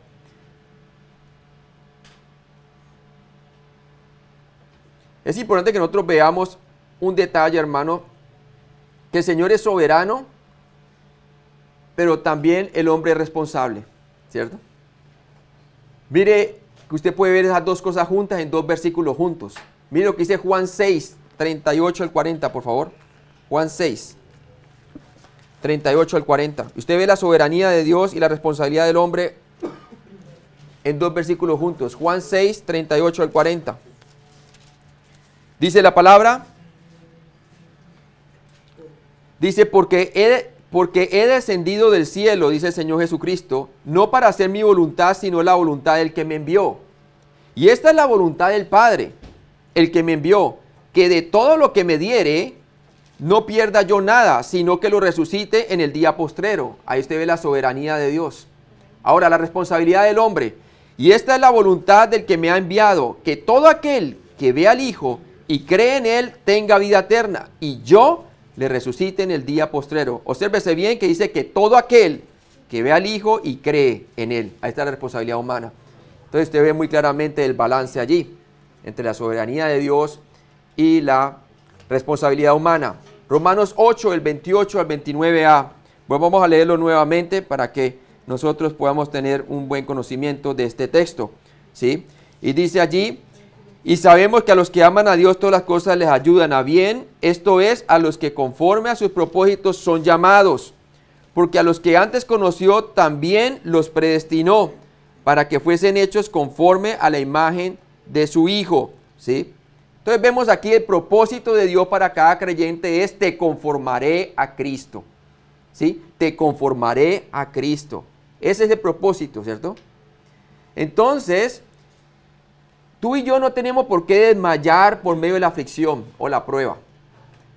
Es importante que nosotros veamos un detalle, hermano, que el Señor es soberano, pero también el hombre es responsable, ¿cierto? Mire que usted puede ver esas dos cosas juntas en dos versículos juntos. Mire lo que dice Juan 6, 38 al 40, por favor. Juan 6, 38 al 40. Usted ve la soberanía de Dios y la responsabilidad del hombre en dos versículos juntos. Juan 6, 38 al 40. Dice la palabra, dice, porque he descendido del cielo, dice el Señor Jesucristo, no para hacer mi voluntad, sino la voluntad del que me envió. Y esta es la voluntad del Padre, el que me envió, que de todo lo que me diere, no pierda yo nada, sino que lo resucite en el día postrero. Ahí usted ve la soberanía de Dios. Ahora, la responsabilidad del hombre. Y esta es la voluntad del que me ha enviado, que todo aquel que ve al Hijo y cree en Él tenga vida eterna, y yo le resucite en el día postrero. Obsérvese bien que dice que todo aquel que ve al Hijo y cree en Él. Ahí está la responsabilidad humana. Entonces usted ve muy claramente el balance allí, entre la soberanía de Dios y la responsabilidad humana. Romanos 8, el 28 al 29a. Pues vamos a leerlo nuevamente para que nosotros podamos tener un buen conocimiento de este texto, ¿sí? Y dice allí, y sabemos que a los que aman a Dios todas las cosas les ayudan a bien, esto es, a los que conforme a sus propósitos son llamados, porque a los que antes conoció también los predestinó, para que fuesen hechos conforme a la imagen de su Hijo, ¿sí? Entonces vemos aquí el propósito de Dios para cada creyente es, te conformaré a Cristo, ¿sí? Te conformaré a Cristo. Ese es el propósito, ¿cierto? Entonces, tú y yo no tenemos por qué desmayar por medio de la aflicción o la prueba.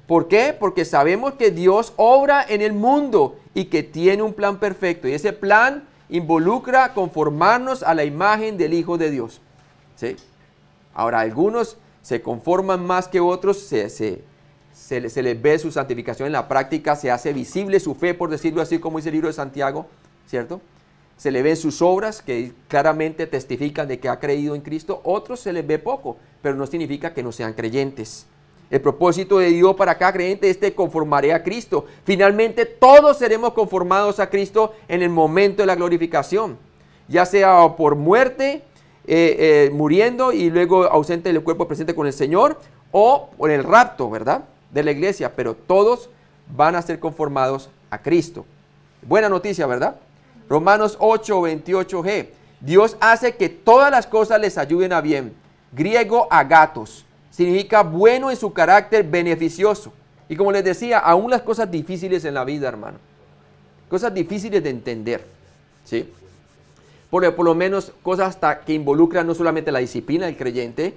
¿Por qué? Porque sabemos que Dios obra en el mundo y que tiene un plan perfecto. Y ese plan involucra conformarnos a la imagen del Hijo de Dios, ¿sí? Ahora, algunos se conforman más que otros, se les ve su santificación en la práctica, se hace visible su fe, por decirlo así, como dice el libro de Santiago, ¿cierto? Se le ven sus obras que claramente testifican de que ha creído en Cristo. Otros se les ve poco, pero no significa que no sean creyentes. El propósito de Dios para cada creyente es te conformaré a Cristo. Finalmente todos seremos conformados a Cristo en el momento de la glorificación, ya sea por muerte, muriendo y luego ausente del cuerpo presente con el Señor, o por el rapto, ¿verdad?, de la iglesia, pero todos van a ser conformados a Cristo. Buena noticia, ¿verdad? Romanos 8:28g. Dios hace que todas las cosas les ayuden a bien. Griego agatos. Significa bueno en su carácter, beneficioso. Y como les decía, aún las cosas difíciles en la vida, hermano. Cosas difíciles de entender, ¿sí? Por lo menos cosas hasta que involucran no solamente la disciplina del creyente,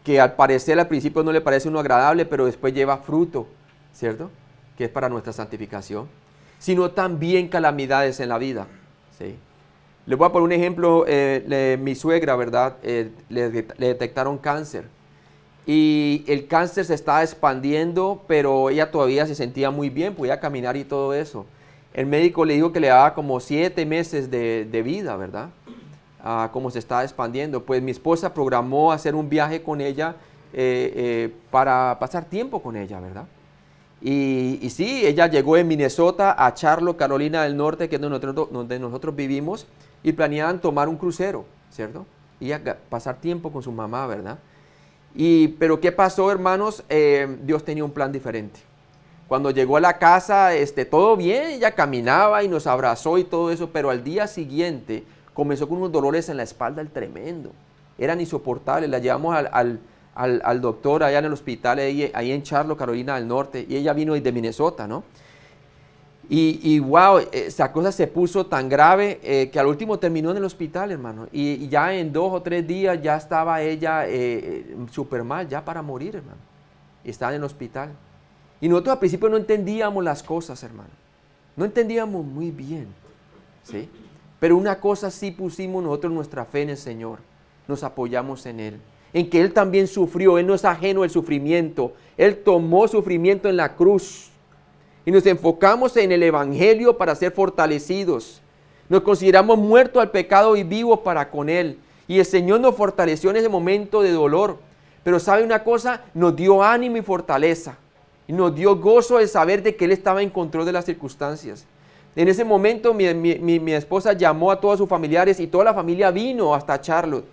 que al parecer al principio no le parece uno agradable, pero después lleva fruto, ¿cierto? Que es para nuestra santificación. Sino también calamidades en la vida, ¿sí? Les voy a poner un ejemplo. Mi suegra, ¿verdad? Le detectaron cáncer. Y el cáncer se estaba expandiendo, pero ella todavía se sentía muy bien, podía caminar y todo eso. El médico le dijo que le daba como 7 meses de vida, ¿verdad? Como se estaba expandiendo. Pues mi esposa programó hacer un viaje con ella para pasar tiempo con ella, ¿verdad? Y sí, ella llegó en Minnesota a Charlotte, Carolina del Norte, que es donde nosotros vivimos, y planeaban tomar un crucero, ¿cierto? Y pasar tiempo con su mamá, ¿verdad? Pero ¿qué pasó, hermanos? Dios tenía un plan diferente. Cuando llegó a la casa, todo bien, ella caminaba y nos abrazó y todo eso, pero al día siguiente comenzó con unos dolores en la espalda, el tremendo. Eran insoportables. La llevamos al doctor allá en el hospital, ahí en Charlotte, Carolina del Norte, y ella vino desde Minnesota, ¿no? Y wow, esa cosa se puso tan grave que al último terminó en el hospital, hermano. Y ya en 2 o 3 días ya estaba ella súper mal, ya para morir, hermano. Y estaba en el hospital. Y nosotros al principio no entendíamos las cosas, hermano. No entendíamos muy bien, ¿sí? Pero una cosa sí pusimos nosotros nuestra fe en el Señor. Nos apoyamos en Él. En que Él también sufrió. Él no es ajeno al sufrimiento. Él tomó sufrimiento en la cruz. Y nos enfocamos en el Evangelio para ser fortalecidos. Nos consideramos muertos al pecado y vivos para con Él. Y el Señor nos fortaleció en ese momento de dolor. Pero ¿sabe una cosa? Nos dio ánimo y fortaleza. Y nos dio gozo de saber de que Él estaba en control de las circunstancias. En ese momento mi esposa llamó a todos sus familiares y toda la familia vino hasta Charlotte.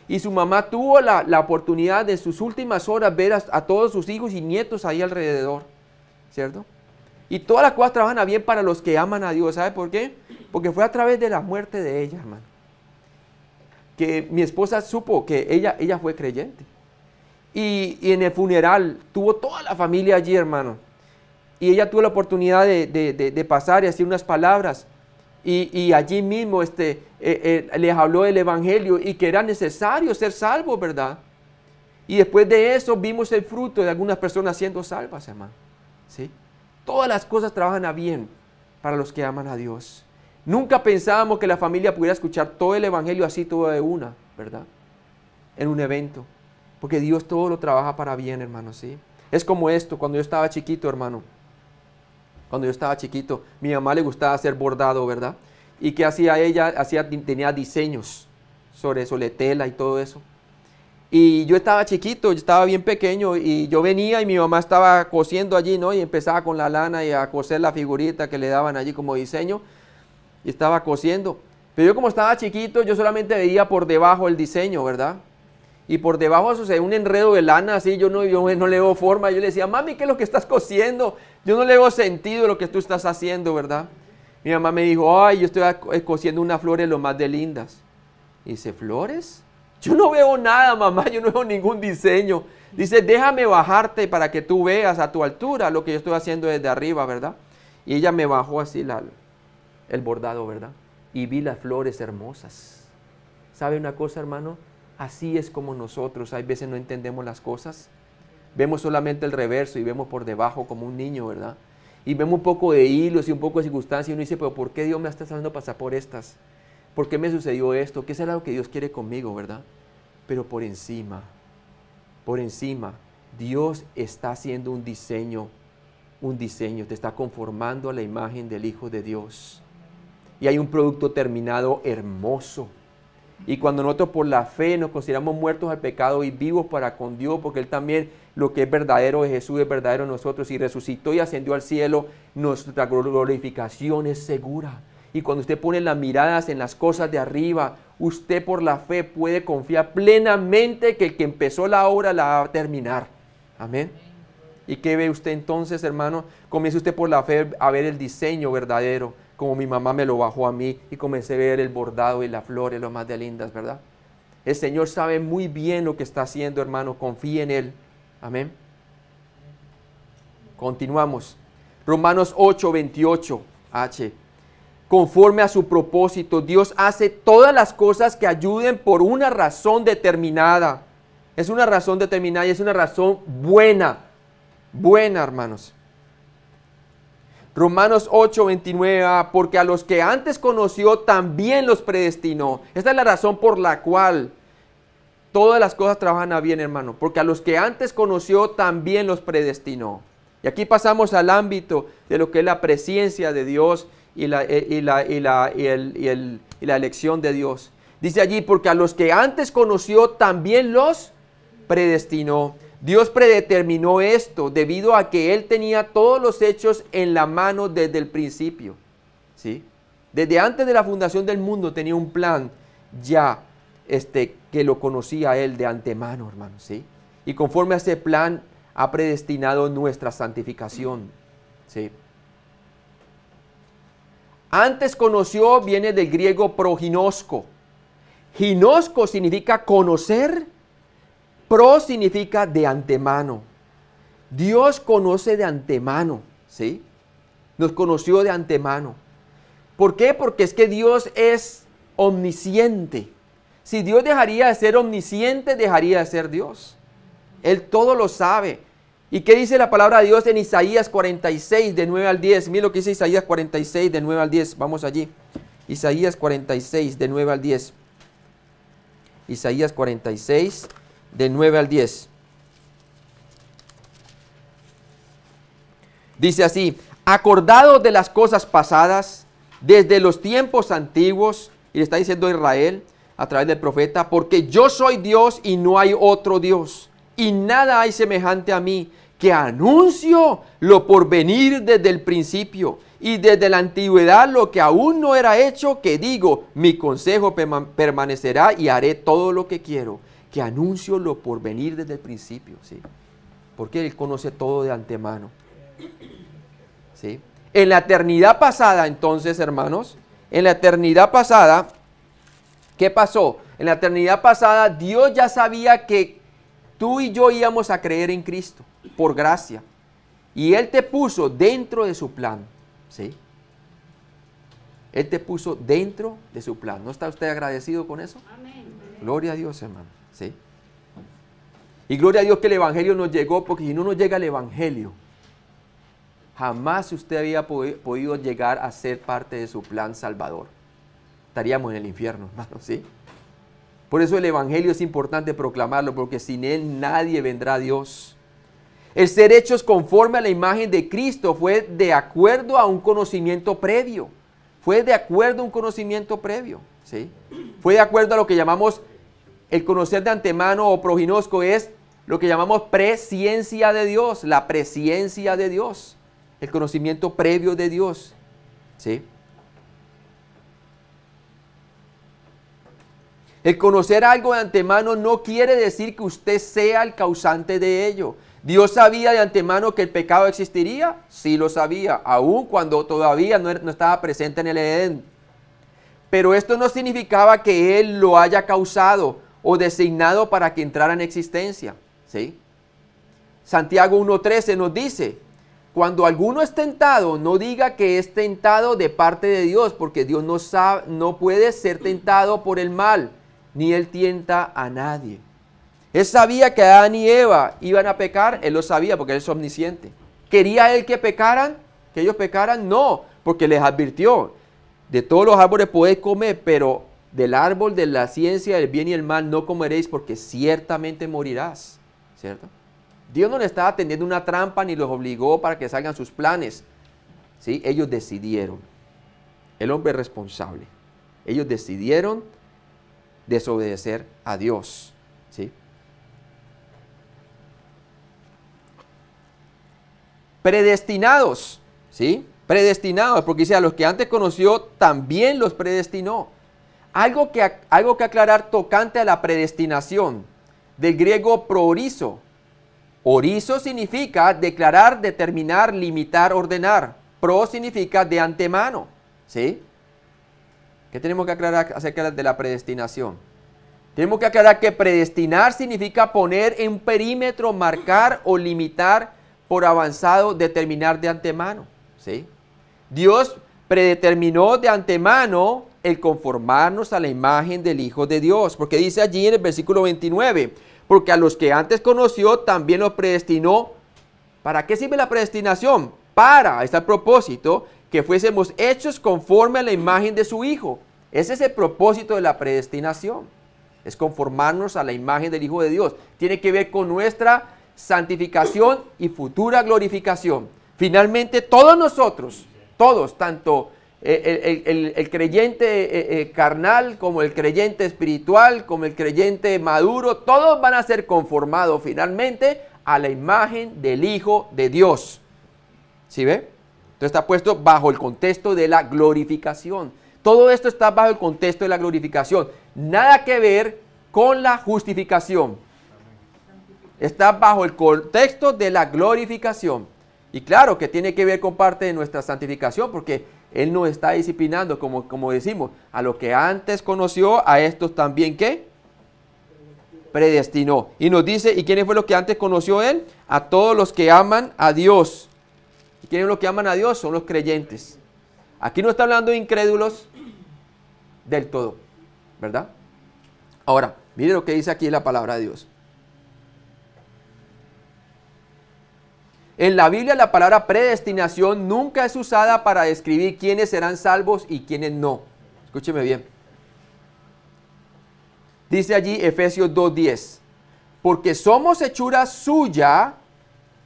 Y su mamá tuvo la oportunidad de en sus últimas horas ver a todos sus hijos y nietos ahí alrededor. ¿Cierto? Y todas las cosas trabajan bien para los que aman a Dios. ¿Sabe por qué? Porque fue a través de la muerte de ella, hermano, que mi esposa supo que ella fue creyente. Y en el funeral tuvo toda la familia allí, hermano. Y ella tuvo la oportunidad de pasar y decir unas palabras. Y allí mismo les habló del Evangelio y que era necesario ser salvos, ¿verdad? Y después de eso vimos el fruto de algunas personas siendo salvas, hermano. ¿Sí? Todas las cosas trabajan a bien para los que aman a Dios. Nunca pensábamos que la familia pudiera escuchar todo el Evangelio así, todo de una, ¿verdad? En un evento. Porque Dios todo lo trabaja para bien, hermano, ¿sí? Es como esto, cuando yo estaba chiquito, hermano. Cuando yo estaba chiquito, mi mamá le gustaba hacer bordado, ¿verdad? ¿Y qué hacía ella? Tenía diseños sobre tela y todo eso. Y yo estaba chiquito, yo estaba bien pequeño y yo venía y mi mamá estaba cosiendo allí, ¿no? Y empezaba con la lana y a coser la figurita que le daban allí como diseño. Y estaba cosiendo. Pero yo como estaba chiquito, yo solamente veía por debajo el diseño, ¿verdad? Y por debajo eso se ve un enredo de lana así, yo no le veo forma. Yo le decía, mami, ¿qué es lo que estás cosiendo? Yo no le veo sentido lo que tú estás haciendo, ¿verdad? Mi mamá me dijo, ay, yo estoy cosiendo unas flores lo más de lindas. Y dice, ¿flores? Yo no veo nada, mamá, yo no veo ningún diseño. Dice, déjame bajarte para que tú veas a tu altura lo que yo estoy haciendo desde arriba, ¿verdad? Y ella me bajó así el bordado, ¿verdad? Y vi las flores hermosas. ¿Sabe una cosa, hermano? Así es como nosotros, hay veces no entendemos las cosas. Vemos solamente el reverso y vemos por debajo como un niño, ¿verdad? Y vemos un poco de hilos y un poco de circunstancias y uno dice, pero ¿por qué Dios me está haciendo pasar por estas? ¿Por qué me sucedió esto? ¿Qué será lo que Dios quiere conmigo, verdad? Pero por encima, Dios está haciendo un diseño, te está conformando a la imagen del Hijo de Dios. Y hay un producto terminado hermoso. Y cuando nosotros por la fe nos consideramos muertos al pecado y vivos para con Dios, porque Él también, lo que es verdadero de Jesús es verdadero en nosotros, y resucitó y ascendió al cielo, nuestra glorificación es segura. Y cuando usted pone las miradas en las cosas de arriba, usted por la fe puede confiar plenamente que el que empezó la obra la va a terminar. Amén. ¿Y qué ve usted entonces, hermano? Comience usted por la fe a ver el diseño verdadero, como mi mamá me lo bajó a mí, y comencé a ver el bordado y las flores, lo más de lindas, ¿verdad? El Señor sabe muy bien lo que está haciendo, hermano. Confíe en Él. Amén. Continuamos. Romanos 8:28. H. Conforme a su propósito, Dios hace todas las cosas que ayuden por una razón determinada. Es una razón determinada y es una razón buena. Buena, hermanos. Romanos 8:29, porque a los que antes conoció también los predestinó. Esta es la razón por la cual todas las cosas trabajan a bien, hermano. Porque a los que antes conoció también los predestinó. Y aquí pasamos al ámbito de lo que es la presencia de Dios y la elección de Dios. Dice allí, porque a los que antes conoció también los predestinó. Dios predeterminó esto debido a que Él tenía todos los hechos en la mano desde el principio. ¿Sí? Desde antes de la fundación del mundo tenía un plan ya que lo conocía a Él de antemano, hermanos. ¿Sí? Y conforme a ese plan ha predestinado nuestra santificación. ¿Sí? Antes conoció viene del griego proginosko. Ginosko significa conocer. Pro significa de antemano. Dios conoce de antemano, ¿sí? Nos conoció de antemano. ¿Por qué? Porque es que Dios es omnisciente. Si Dios dejaría de ser omnisciente, dejaría de ser Dios. Él todo lo sabe. ¿Y qué dice la palabra de Dios en Isaías 46, de 9 al 10? Mira lo que dice Isaías 46, de 9 al 10. Vamos allí. Isaías 46, de 9 al 10. Isaías 46, de 9 al 10. Dice así: acordado de las cosas pasadas, desde los tiempos antiguos, y le está diciendo a Israel a través del profeta, porque yo soy Dios y no hay otro Dios, y nada hay semejante a mí, que anuncio lo por venir desde el principio, y desde la antigüedad lo que aún no era hecho, que digo, mi consejo permanecerá y haré todo lo que quiero, que anuncio lo por venir desde el principio, ¿sí? Porque Él conoce todo de antemano, ¿sí? En la eternidad pasada, entonces, hermanos, en la eternidad pasada, ¿qué pasó? En la eternidad pasada, Dios ya sabía que tú y yo íbamos a creer en Cristo, por gracia. Y Él te puso dentro de su plan, ¿sí? Él te puso dentro de su plan. ¿No está usted agradecido con eso? Amén. Gloria a Dios, hermano, ¿sí? Y gloria a Dios que el Evangelio nos llegó, porque si no nos llega el Evangelio, jamás usted había podido llegar a ser parte de su plan salvador. Estaríamos en el infierno, hermano, ¿sí? Por eso el Evangelio es importante proclamarlo, porque sin Él nadie vendrá a Dios. El ser hechos conforme a la imagen de Cristo fue de acuerdo a un conocimiento previo. Fue de acuerdo a un conocimiento previo, ¿sí? Fue de acuerdo a lo que llamamos el conocer de antemano o proginosko, es lo que llamamos presciencia de Dios, la presciencia de Dios, el conocimiento previo de Dios, ¿sí? El conocer algo de antemano no quiere decir que usted sea el causante de ello. ¿Dios sabía de antemano que el pecado existiría? Sí lo sabía, aun cuando todavía no estaba presente en el Edén. Pero esto no significaba que Él lo haya causado o designado para que entrara en existencia, ¿sí? Santiago 1:13 nos dice: cuando alguno es tentado, no diga que es tentado de parte de Dios, porque Dios no puede ser tentado por el mal, ni Él tienta a nadie. Él sabía que Adán y Eva iban a pecar, Él lo sabía porque Él es omnisciente. ¿Quería Él que pecaran? ¿Que ellos pecaran? No, porque les advirtió: de todos los árboles podéis comer, pero del árbol de la ciencia del bien y el mal no comeréis porque ciertamente morirás, ¿cierto? Dios no le estaba tendiendo una trampa ni los obligó para que salgan sus planes, ¿sí? Ellos decidieron, el hombre es responsable, ellos decidieron desobedecer a Dios, ¿sí? Predestinados, ¿sí? Predestinados, porque dice, a los que antes conoció, también los predestinó. Algo que aclarar tocante a la predestinación, del griego proorizo. Orizo significa declarar, determinar, limitar, ordenar. Pro significa de antemano, ¿sí? ¿Qué tenemos que aclarar acerca de la predestinación? Tenemos que aclarar que predestinar significa poner en un perímetro, marcar o limitar por avanzado, determinar de antemano, ¿sí? Dios predeterminó de antemano el conformarnos a la imagen del Hijo de Dios, porque dice allí en el versículo 29, porque a los que antes conoció también los predestinó. ¿Para qué sirve la predestinación? Para, ahí está el propósito, que fuésemos hechos conforme a la imagen de su Hijo. Ese es el propósito de la predestinación, es conformarnos a la imagen del Hijo de Dios. Tiene que ver con nuestra santificación y futura glorificación. Finalmente todos nosotros, todos, tanto el creyente carnal como el creyente espiritual, como el creyente maduro, todos van a ser conformados finalmente a la imagen del Hijo de Dios. ¿Sí ve? Entonces está puesto bajo el contexto de la glorificación. Todo esto está bajo el contexto de la glorificación. Nada que ver con la justificación. Está bajo el contexto de la glorificación. Y claro que tiene que ver con parte de nuestra santificación, porque Él nos está disciplinando, como decimos, a lo que antes conoció, a estos también, ¿qué? Predestinó. Y nos dice, ¿y quiénes fue los que antes conoció Él? A todos los que aman a Dios. ¿Y quiénes son los que aman a Dios? Son los creyentes. Aquí no está hablando de incrédulos del todo, ¿verdad? Ahora, mire lo que dice aquí la palabra de Dios. En la Biblia la palabra predestinación nunca es usada para describir quiénes serán salvos y quiénes no. Escúcheme bien. Dice allí Efesios 2:10, porque somos hechura suya,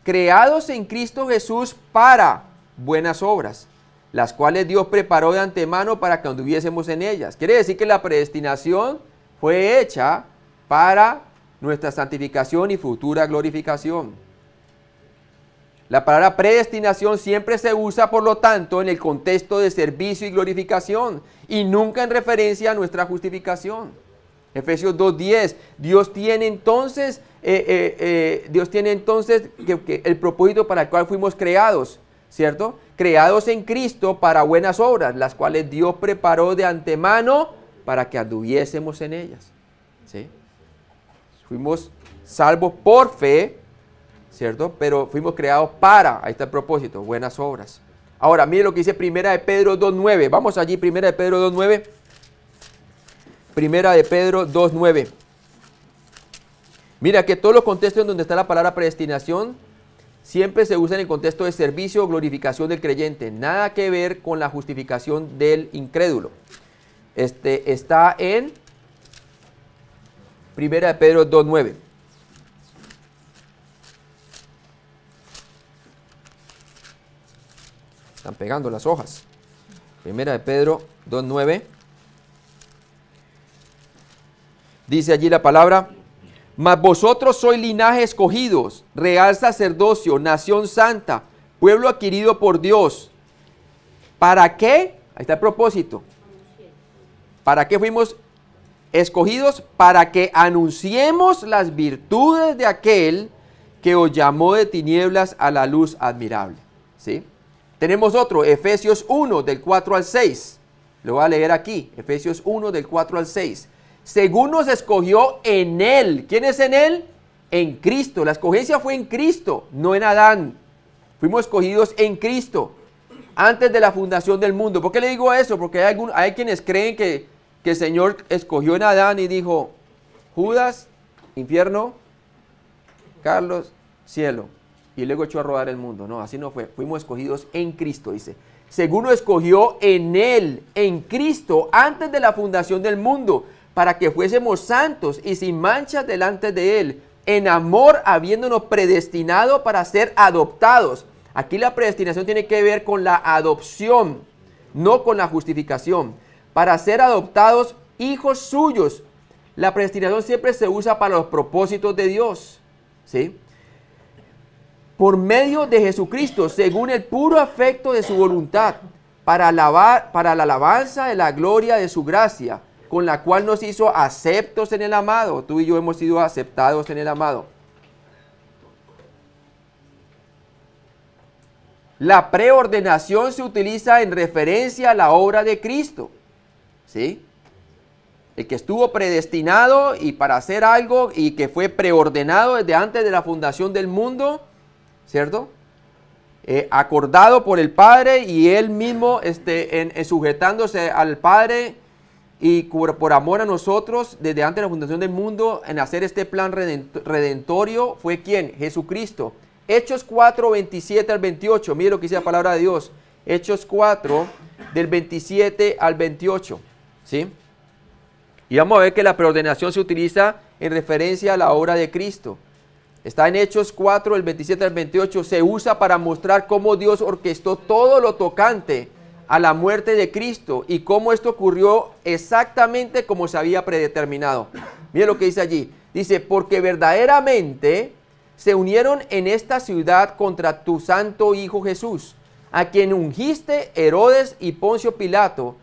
creados en Cristo Jesús para buenas obras, las cuales Dios preparó de antemano para que anduviésemos en ellas. Quiere decir que la predestinación fue hecha para nuestra santificación y futura glorificación. La palabra predestinación siempre se usa, por lo tanto, en el contexto de servicio y glorificación y nunca en referencia a nuestra justificación. Efesios 2:10, Dios tiene entonces que el propósito para el cual fuimos creados, ¿cierto? Creados en Cristo para buenas obras, las cuales Dios preparó de antemano para que anduviésemos en ellas, ¿sí? Fuimos salvos por fe, ¿cierto? Pero fuimos creados para, ahí está el propósito, buenas obras. Ahora, mire lo que dice Primera de Pedro 2:9. Vamos allí, Primera de Pedro 2:9. Primera de Pedro 2:9. Mira que todos los contextos en donde está la palabra predestinación siempre se usa en el contexto de servicio o glorificación del creyente. Nada que ver con la justificación del incrédulo. Está en Primera de Pedro 2:9. Están pegando las hojas. Primera de Pedro 2:9. Dice allí la palabra, mas vosotros sois linaje escogidos, real sacerdocio, nación santa, pueblo adquirido por Dios. ¿Para qué? Ahí está el propósito. ¿Para qué fuimos escogidos? Para que anunciemos las virtudes de aquel que os llamó de tinieblas a la luz admirable. ¿Sí? Tenemos otro, Efesios 1, del 4 al 6. Lo voy a leer aquí, Efesios 1, del 4 al 6. Según nos escogió en Él. ¿Quién es en Él? En Cristo. La escogencia fue en Cristo, no en Adán. Fuimos escogidos en Cristo, antes de la fundación del mundo. ¿Por qué le digo eso? Porque hay quienes creen que el Señor escogió en Adán y dijo, Judas, infierno, Carlos, cielo. Y luego echó a rodar el mundo. No, así no fue. Fuimos escogidos en Cristo, dice. según lo escogió en Él, en Cristo, antes de la fundación del mundo, para que fuésemos santos y sin mancha delante de Él, en amor habiéndonos predestinado para ser adoptados. Aquí la predestinación tiene que ver con la adopción, no con la justificación, para ser adoptados hijos suyos. La predestinación siempre se usa para los propósitos de Dios, ¿sí? Por medio de Jesucristo, según el puro afecto de su voluntad, para la alabanza de la gloria de su gracia, con la cual nos hizo aceptos en el amado. Tú y yo hemos sido aceptados en el amado. La preordenación se utiliza en referencia a la obra de Cristo, ¿sí? El que estuvo predestinado y para hacer algo y que fue preordenado desde antes de la fundación del mundo, ¿cierto? Acordado por el Padre y él mismo sujetándose al Padre y por amor a nosotros desde antes de la fundación del mundo en hacer este plan redentorio fue ¿quién? Jesucristo. Hechos 4, 27 al 28, mire lo que dice la palabra de Dios. Hechos 4, del 27 al 28, ¿sí? Y vamos a ver que la preordenación se utiliza en referencia a la obra de Cristo. Está en Hechos 4, del 27 al 28, se usa para mostrar cómo Dios orquestó todo lo tocante a la muerte de Cristo y cómo esto ocurrió exactamente como se había predeterminado. Mire lo que dice allí. Dice, porque verdaderamente se unieron en esta ciudad contra tu santo Hijo Jesús, a quien ungiste Herodes y Poncio Pilato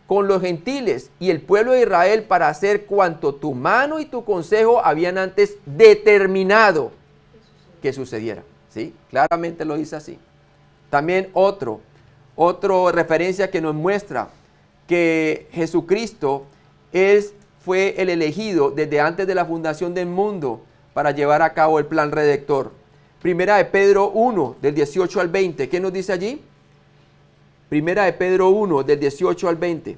con los gentiles y el pueblo de Israel para hacer cuanto tu mano y tu consejo habían antes determinado que sucediera. ¿Sí? Claramente lo dice así. También otra referencia que nos muestra que Jesucristo fue el elegido desde antes de la fundación del mundo para llevar a cabo el plan redentor. Primera de Pedro 1, del 18 al 20. ¿Qué nos dice allí? Primera de Pedro 1, del 18 al 20.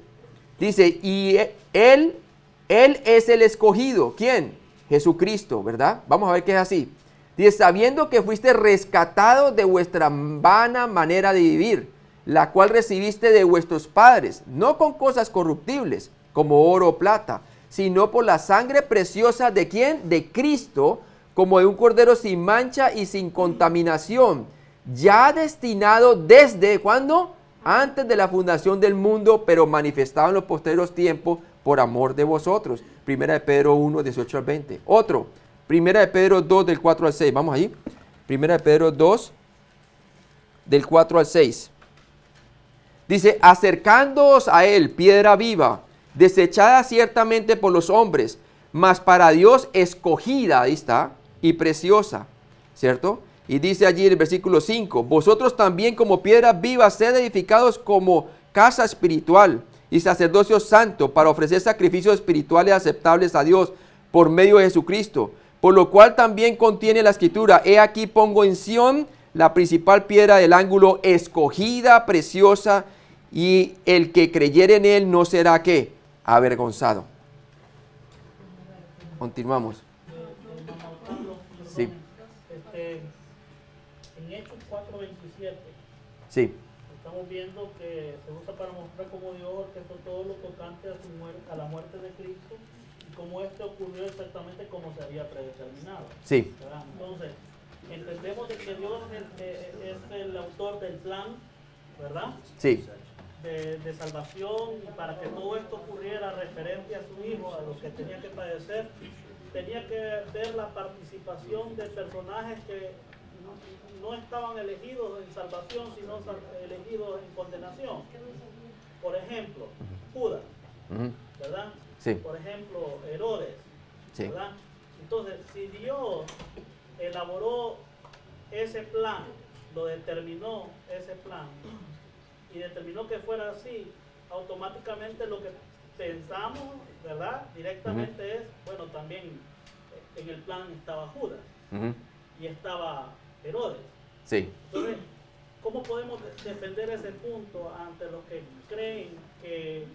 Dice, y él es el escogido. ¿Quién? Jesucristo, ¿verdad? Vamos a ver qué es así. Dice, sabiendo que fuiste rescatados de vuestra vana manera de vivir, la cual recibiste de vuestros padres, no con cosas corruptibles, como oro o plata, sino por la sangre preciosa de ¿quién? De Cristo, como de un cordero sin mancha y sin contaminación, ya destinado desde, ¿cuándo? Antes de la fundación del mundo, pero manifestado en los posteriores tiempos por amor de vosotros. Primera de Pedro 1, 18 al 20. Otro, Primera de Pedro 2, del 4 al 6. Vamos allí. Primera de Pedro 2, del 4 al 6. Dice, acercándoos a él, piedra viva, desechada ciertamente por los hombres, mas para Dios escogida, ahí está, y preciosa, ¿cierto? Y dice allí en el versículo 5, vosotros también como piedras vivas sed edificados como casa espiritual y sacerdocio santo para ofrecer sacrificios espirituales aceptables a Dios por medio de Jesucristo, por lo cual también contiene la escritura, he aquí pongo en Sión la principal piedra del ángulo, escogida, preciosa, y el que creyere en él no será, ¿qué? Avergonzado. Continuamos. Sí. En Hechos 4:27, Sí. estamos viendo que se usa para mostrar cómo Dios orquestó todo lo tocante a la muerte de Cristo y cómo esto ocurrió exactamente como se había predeterminado. Sí. ¿Verdad? Entonces, entendemos de que Dios es el autor del plan, ¿verdad? Sí. De salvación, y para que todo esto ocurriera referente a su Hijo, a lo que tenía que padecer, tenía que ver la participación de personajes que no estaban elegidos en salvación, sino elegidos en condenación. Por ejemplo, Judas, ¿verdad? Sí. Por ejemplo, Herodes, Sí. ¿verdad? Entonces, si Dios elaboró ese plan, lo determinó ese plan, y determinó que fuera así, automáticamente lo que pensamos, ¿verdad? Directamente es, bueno, también en el plan estaba Judas y estaba Herodes. Sí. Entonces, ¿cómo podemos defender ese punto ante los que creen que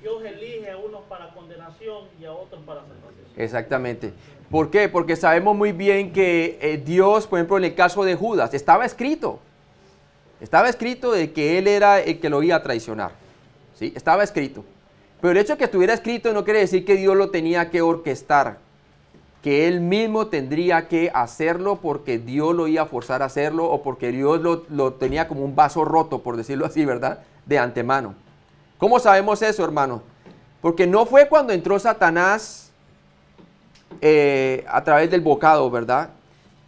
Dios elige a unos para condenación y a otros para salvación? Exactamente. ¿Por qué? Porque sabemos muy bien que Dios, por ejemplo, en el caso de Judas, estaba escrito. Estaba escrito de que él era el que lo iba a traicionar. ¿Sí? Estaba escrito. Pero el hecho de que estuviera escrito no quiere decir que Dios lo tenía que orquestar. Que él mismo tendría que hacerlo porque Dios lo iba a forzar a hacerlo o porque Dios lo tenía como un vaso roto, por decirlo así, ¿verdad? De antemano. ¿Cómo sabemos eso, hermano? Porque no fue cuando entró Satanás a través del bocado, ¿verdad?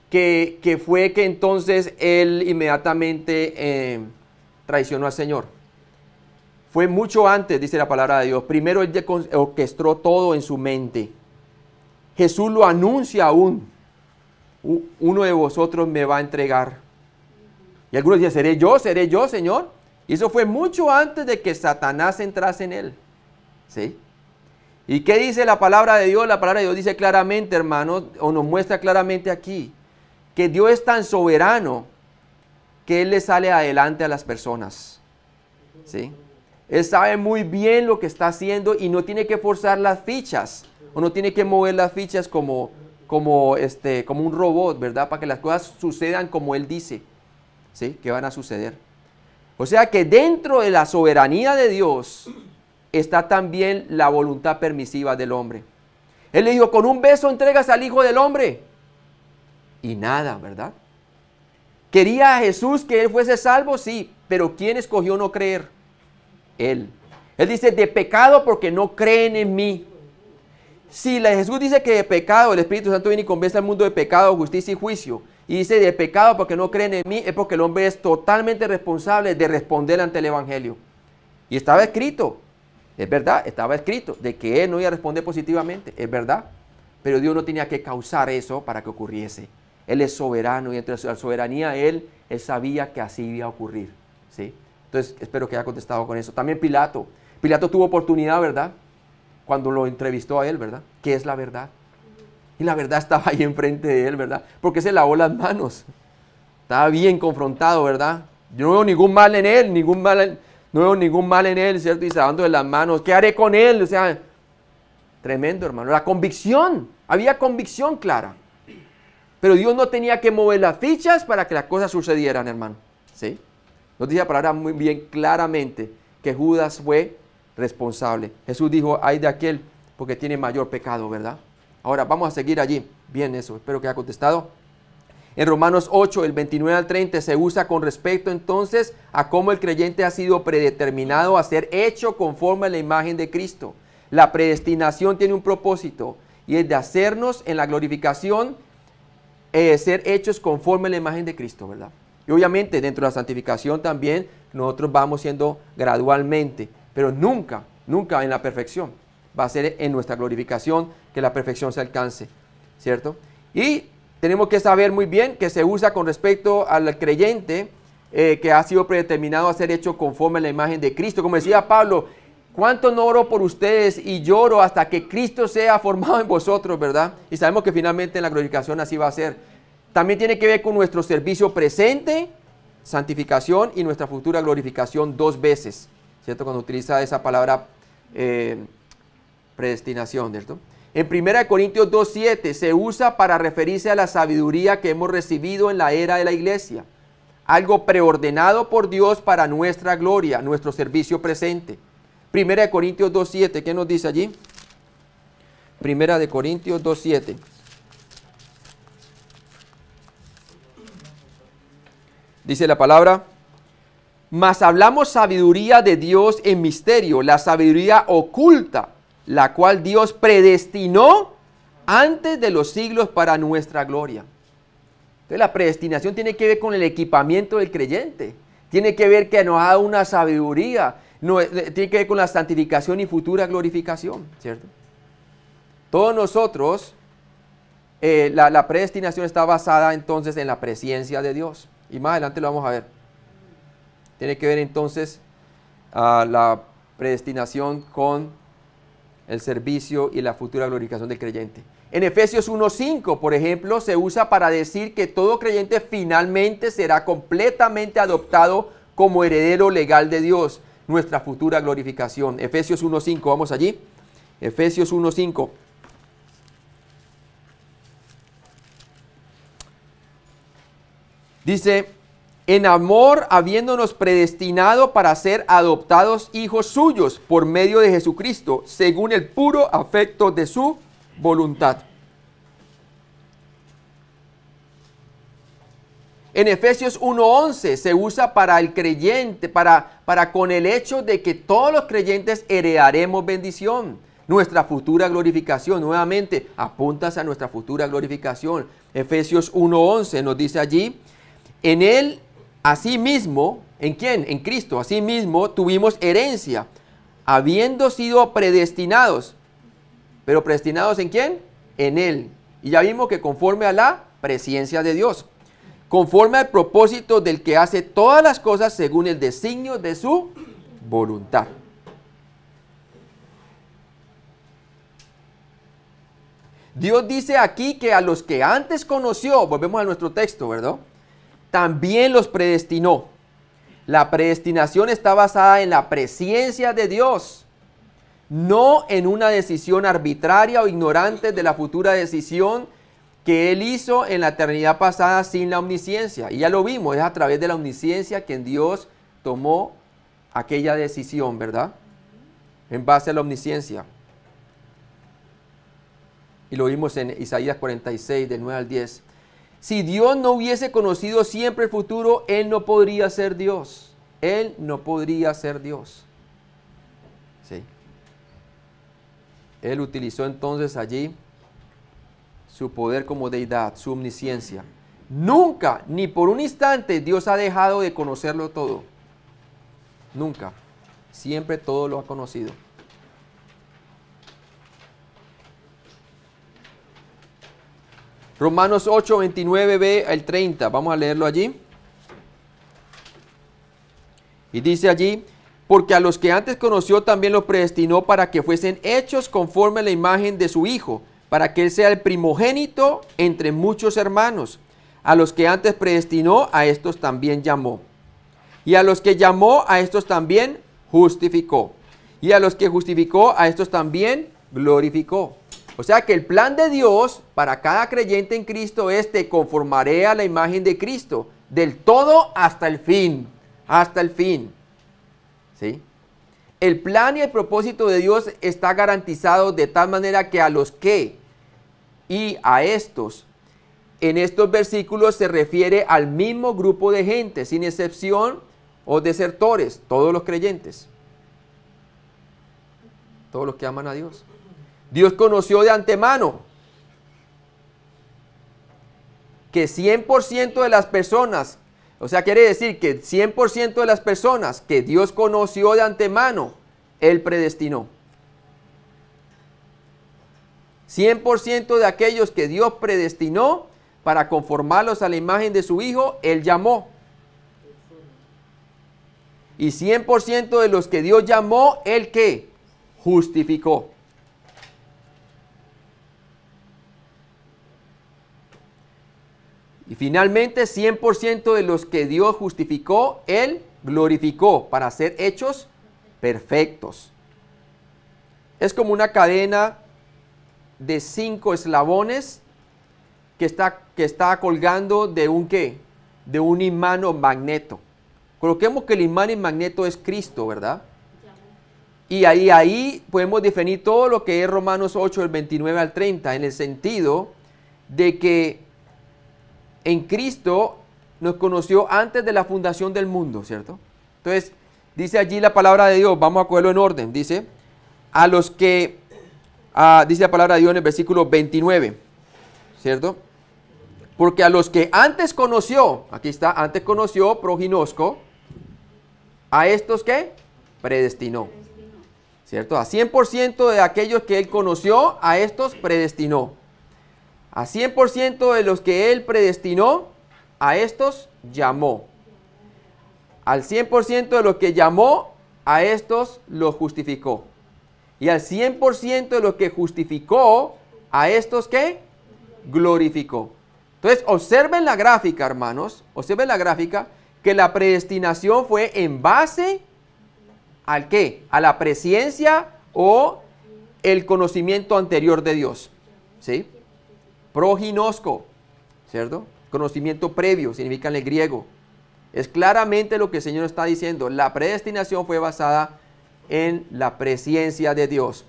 Que fue que entonces él inmediatamente traicionó al Señor. Fue mucho antes, dice la palabra de Dios. Primero él orquestó todo en su mente. Jesús lo anuncia aún. Uno de vosotros me va a entregar. Y algunos dicen, ¿seré yo, Señor? Y eso fue mucho antes de que Satanás entrase en él. ¿Sí? ¿Y qué dice la palabra de Dios? La palabra de Dios dice claramente, hermanos, o nos muestra claramente aquí, que Dios es tan soberano que Él le sale adelante a las personas. ¿Sí? Él sabe muy bien lo que está haciendo y no tiene que forzar las fichas, o no tiene que mover las fichas como un robot, ¿verdad? Para que las cosas sucedan como Él dice, ¿sí? Que van a suceder. O sea que dentro de la soberanía de Dios está también la voluntad permisiva del hombre. Él le dijo, con un beso entregas al Hijo del Hombre. Y nada, ¿verdad? ¿Quería a Jesús que él fuese salvo? Sí, pero ¿quién escogió no creer? Él. Él dice, de pecado porque no creen en mí. Si Jesús dice que de pecado, el Espíritu Santo viene y convence al mundo de pecado, justicia y juicio, y dice de pecado porque no creen en mí, es porque el hombre es totalmente responsable de responder ante el Evangelio. Y estaba escrito, es verdad, estaba escrito, de que él no iba a responder positivamente, es verdad, pero Dios no tenía que causar eso para que ocurriese. Él es soberano y entre la soberanía él sabía que así iba a ocurrir, ¿sí? Entonces, espero que haya contestado con eso. También Pilato tuvo oportunidad, ¿verdad? Cuando lo entrevistó a él, ¿verdad? ¿Qué es la verdad? Y la verdad estaba ahí enfrente de él, ¿verdad? Porque se lavó las manos. Estaba bien confrontado, ¿verdad? Yo no veo ningún mal en él, no veo ningún mal en él, ¿cierto? Y se lavando de las manos. ¿Qué haré con él? O sea, tremendo, hermano. La convicción, había convicción clara. Pero Dios no tenía que mover las fichas para que las cosas sucedieran, hermano. ¿Sí? Nos dice la palabra muy bien claramente que Judas fue responsable. Jesús dijo, ay de aquel, porque tiene mayor pecado, ¿verdad? Ahora, vamos a seguir allí. Bien eso, espero que haya contestado. En Romanos 8, el 29 al 30, se usa con respecto entonces a cómo el creyente ha sido predeterminado a ser hecho conforme a la imagen de Cristo. La predestinación tiene un propósito y es de hacernos en la glorificación ser hechos conforme a la imagen de Cristo, ¿verdad? Y obviamente dentro de la santificación también nosotros vamos siendo gradualmente, pero nunca en la perfección. Va a ser en nuestra glorificación que la perfección se alcance, ¿cierto? Y tenemos que saber muy bien que se usa con respecto al creyente que ha sido predeterminado a ser hecho conforme a la imagen de Cristo. Como decía Pablo, ¿cuánto no oro por ustedes y lloro hasta que Cristo sea formado en vosotros, verdad? Y sabemos que finalmente en la glorificación así va a ser. También tiene que ver con nuestro servicio presente, santificación y nuestra futura glorificación 2 veces, ¿cierto? Cuando utiliza esa palabra predestinación, ¿cierto? En 1 Corintios 2:7 se usa para referirse a la sabiduría que hemos recibido en la era de la iglesia. Algo preordenado por Dios para nuestra gloria, nuestro servicio presente. 1 Corintios 2:7, ¿qué nos dice allí? 1 Corintios 2:7. Dice la palabra, mas hablamos sabiduría de Dios en misterio, la sabiduría oculta, la cual Dios predestinó antes de los siglos para nuestra gloria. Entonces la predestinación tiene que ver con el equipamiento del creyente, tiene que ver que nos da una sabiduría, tiene que ver con la santificación y futura glorificación, ¿cierto? Todos nosotros, la predestinación está basada entonces en la presencia de Dios. Y más adelante lo vamos a ver. Tiene que ver entonces la predestinación con el servicio y la futura glorificación del creyente. En Efesios 1:5, por ejemplo, se usa para decir que todo creyente finalmente será completamente adoptado como heredero legal de Dios, nuestra futura glorificación. Efesios 1:5, vamos allí. Efesios 1:5. Dice, en amor habiéndonos predestinado para ser adoptados hijos suyos por medio de Jesucristo, según el puro afecto de su voluntad. En Efesios 1:11 se usa para el creyente, para con el hecho de que todos los creyentes heredaremos bendición, nuestra futura glorificación. Nuevamente, apuntas a nuestra futura glorificación. Efesios 1:11 nos dice allí, en él, asimismo, ¿en quién? En Cristo, asimismo tuvimos herencia, habiendo sido predestinados. ¿Pero predestinados en quién? En él. Y ya vimos que conforme a la presencia de Dios, conforme al propósito del que hace todas las cosas según el designio de su voluntad. Dios dice aquí que a los que antes conoció, volvemos a nuestro texto, ¿verdad? También los predestinó. La predestinación está basada en la presencia de Dios, no en una decisión arbitraria o ignorante de la futura decisión que Él hizo en la eternidad pasada sin la omnisciencia. Y ya lo vimos, es a través de la omnisciencia que Dios tomó aquella decisión, ¿verdad? En base a la omnisciencia. Y lo vimos en Isaías 46, del 9 al 10. Si Dios no hubiese conocido siempre el futuro, Él no podría ser Dios. Él no podría ser Dios. Sí. Él utilizó entonces allí su poder como deidad, su omnisciencia. Nunca, ni por un instante, Dios ha dejado de conocerlo todo. Nunca. Siempre todo lo ha conocido. Romanos 8, 29b al 30. Vamos a leerlo allí. Y dice allí, porque a los que antes conoció también los predestinó para que fuesen hechos conforme a la imagen de su Hijo, para que Él sea el primogénito entre muchos hermanos. A los que antes predestinó, a estos también llamó. Y a los que llamó, a estos también justificó. Y a los que justificó, a estos también glorificó. O sea que el plan de Dios para cada creyente en Cristo es: te conformaré a la imagen de Cristo, del todo hasta el fin. Hasta el fin. ¿Sí? El plan y el propósito de Dios está garantizado de tal manera que a los que y a estos, en estos versículos se refiere al mismo grupo de gente, sin excepción o desertores, todos los creyentes, todos los que aman a Dios. Dios conoció de antemano que 100% de las personas, o sea, quiere decir que 100% de las personas que Dios conoció de antemano, Él predestinó. 100% de aquellos que Dios predestinó para conformarlos a la imagen de su Hijo, Él llamó. Y 100% de los que Dios llamó, ¿Él qué? Justificó. Y finalmente, 100% de los que Dios justificó, Él glorificó para ser hechos perfectos. Es como una cadena de 5 eslabones que está colgando de un ¿qué? De un imán o magneto. Coloquemos que el imán y magneto es Cristo, ¿verdad? Y ahí podemos definir todo lo que es Romanos 8, del 29 al 30, en el sentido de que en Cristo nos conoció antes de la fundación del mundo, ¿cierto? Entonces, dice allí la palabra de Dios, vamos a cogerlo en orden, dice, a los que, dice la palabra de Dios en el versículo 29, ¿cierto? Porque a los que antes conoció, aquí está, antes conoció, proginosco, a estos que predestinó, ¿cierto? A 100% de aquellos que Él conoció, a estos predestinó. A 100% de los que Él predestinó, a estos llamó. Al 100% de los que llamó, a estos los justificó. Y al 100% de los que justificó, a estos ¿qué? Glorificó. Entonces, observen la gráfica, hermanos. Observen la gráfica, que la predestinación fue en base ¿al qué? A la presencia o el conocimiento anterior de Dios. ¿Sí? Proginosco, ¿cierto? Conocimiento previo, significa en el griego. Es claramente lo que el Señor está diciendo. La predestinación fue basada en la presciencia de Dios.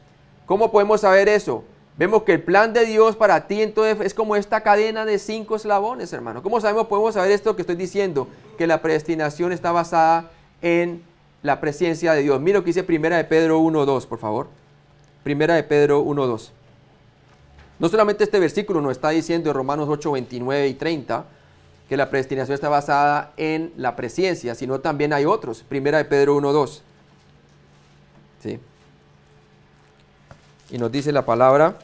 ¿Cómo podemos saber eso? Vemos que el plan de Dios para ti entonces es como esta cadena de 5 eslabones, hermano. ¿Cómo podemos saber esto que estoy diciendo? Que la predestinación está basada en la presciencia de Dios. Mira lo que dice 1 de Pedro 1:2, por favor. 1 de Pedro 1:2. No solamente este versículo nos está diciendo en Romanos 8, 29 y 30, que la predestinación está basada en la presciencia, sino también hay otros. 1 de Pedro 1:2. ¿Sí? Y nos dice la palabra: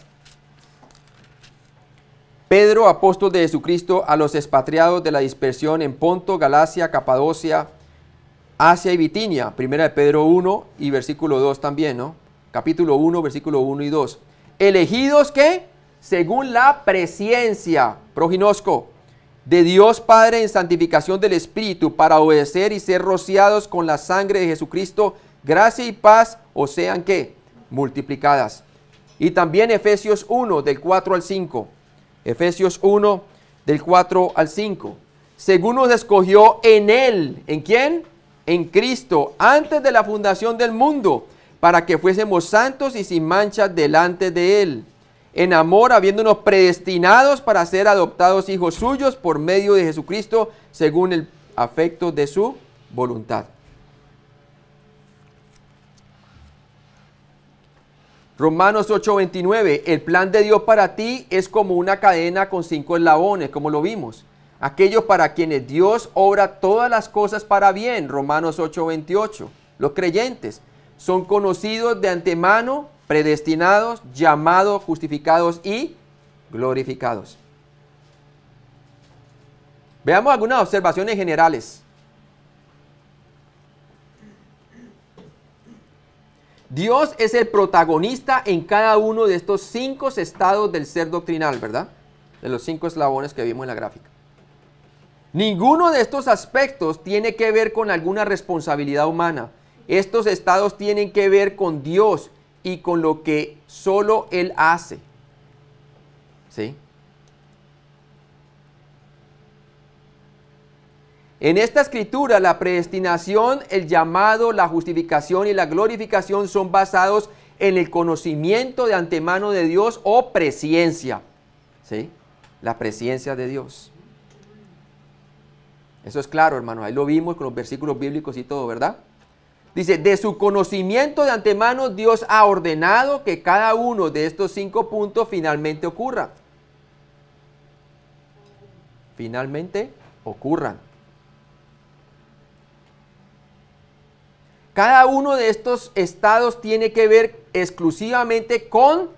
Pedro, apóstol de Jesucristo, a los expatriados de la dispersión en Ponto, Galacia, Capadocia, Asia y Bitinia. 1 de Pedro 1 y versículo 2 también, ¿no? Capítulo 1, versículo 1 y 2. Elegidos, ¿qué? Según la presciencia, proginosco, de Dios Padre en santificación del Espíritu, para obedecer y ser rociados con la sangre de Jesucristo, gracia y paz os sean, ¿qué? Multiplicadas. Y también Efesios 1, del 4 al 5. Efesios 1, del 4 al 5. Según nos escogió en Él. ¿En quién? En Cristo, antes de la fundación del mundo, para que fuésemos santos y sin mancha delante de Él. En amor, habiéndonos predestinados para ser adoptados hijos suyos por medio de Jesucristo, según el afecto de su voluntad. Romanos 8:29, el plan de Dios para ti es como una cadena con 5 eslabones, como lo vimos. Aquellos para quienes Dios obra todas las cosas para bien, Romanos 8:28. Los creyentes son conocidos de antemano, predestinados, llamados, justificados y glorificados. Veamos algunas observaciones generales. Dios es el protagonista en cada uno de estos 5 estados del ser doctrinal, ¿verdad? De los 5 eslabones que vimos en la gráfica. Ninguno de estos aspectos tiene que ver con alguna responsabilidad humana. Estos estados tienen que ver con Dios y con lo que solo Él hace. ¿Sí? En esta escritura, la predestinación, el llamado, la justificación y la glorificación son basados en el conocimiento de antemano de Dios o presciencia. ¿Sí? La presciencia de Dios. Eso es claro, hermano. Ahí lo vimos con los versículos bíblicos y todo, ¿verdad? Dice, de su conocimiento de antemano, Dios ha ordenado que cada uno de estos 5 puntos finalmente ocurra. Finalmente ocurran. Cada uno de estos estados tiene que ver exclusivamente con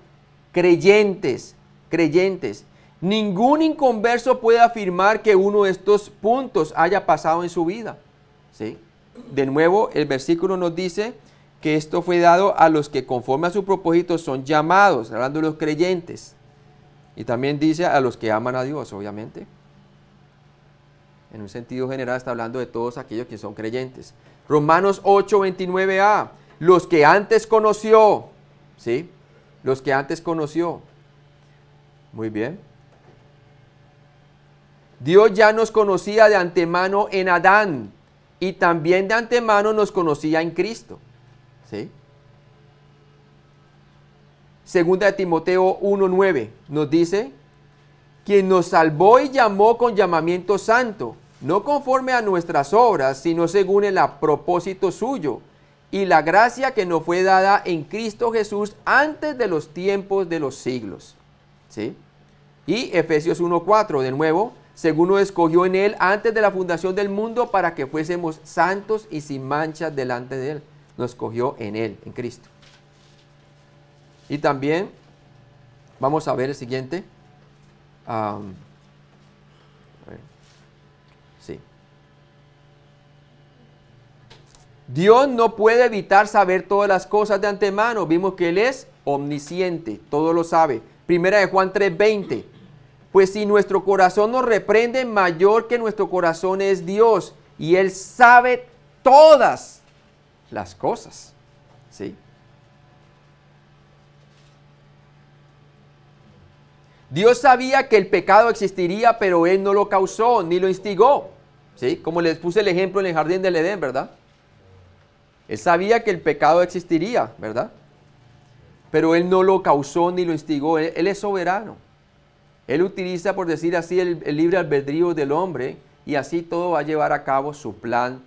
creyentes. Ningún inconverso puede afirmar que uno de estos puntos haya pasado en su vida. ¿Sí? De nuevo, el versículo nos dice que esto fue dado a los que conforme a su propósito son llamados, hablando de los creyentes. Y también dice a los que aman a Dios, obviamente. En un sentido general está hablando de todos aquellos que son creyentes. Romanos 8:29a, los que antes conoció, ¿sí? Los que antes conoció. Muy bien. Dios ya nos conocía de antemano en Adán y también de antemano nos conocía en Cristo, ¿sí? Segunda de Timoteo 1:9 nos dice, quien nos salvó y llamó con llamamiento santo, no conforme a nuestras obras, sino según el propósito suyo, y la gracia que nos fue dada en Cristo Jesús antes de los tiempos de los siglos. ¿Sí? Y Efesios 1:4, de nuevo, según nos escogió en Él antes de la fundación del mundo para que fuésemos santos y sin mancha delante de Él. Nos escogió en Él, en Cristo. Y también, vamos a ver el siguiente. Sí. Dios no puede evitar saber todas las cosas de antemano. Vimos que Él es omnisciente, todo lo sabe. Primera de Juan 3:20. Pues si nuestro corazón nos reprende, mayor que nuestro corazón es Dios, y Él sabe todas las cosas. ¿Sí? Dios sabía que el pecado existiría, pero Él no lo causó, ni lo instigó. ¿sí? Como les puse el ejemplo en el jardín del Edén, ¿verdad? Él sabía que el pecado existiría, ¿verdad? Pero Él no lo causó ni lo instigó. Él es soberano. Él utiliza, por decir así, el libre albedrío del hombre y así todo va a llevar a cabo su plan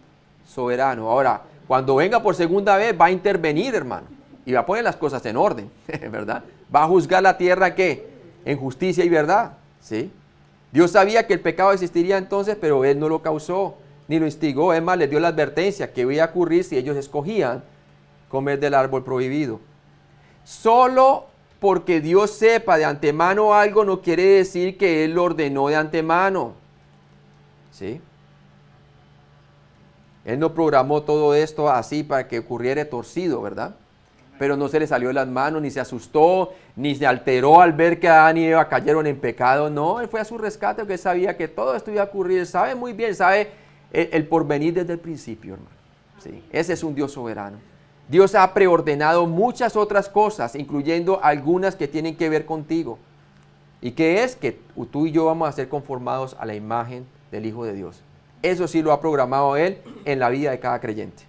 soberano. Ahora, cuando venga por segunda vez va a intervenir, hermano, y va a poner las cosas en orden, ¿verdad? Va a juzgar la tierra, ¿qué? En justicia y verdad, ¿sí? Dios sabía que el pecado existiría entonces, pero Él no lo causó ni lo instigó. Es más, les dio la advertencia que iba a ocurrir si ellos escogían comer del árbol prohibido. Solo porque Dios sepa de antemano algo no quiere decir que Él lo ordenó de antemano, ¿sí? Él no programó todo esto así para que ocurriera torcido, ¿verdad? Pero no se le salió de las manos, ni se asustó, ni se alteró al ver que Adán y Eva cayeron en pecado. No, Él fue a su rescate porque Él sabía que todo esto iba a ocurrir. Él sabe muy bien, sabe el porvenir desde el principio, hermano. ¿Sí? Ese es un Dios soberano. Dios ha preordenado muchas otras cosas, incluyendo algunas que tienen que ver contigo. ¿Y qué es? Que tú y yo vamos a ser conformados a la imagen del Hijo de Dios. Eso sí lo ha programado Él en la vida de cada creyente.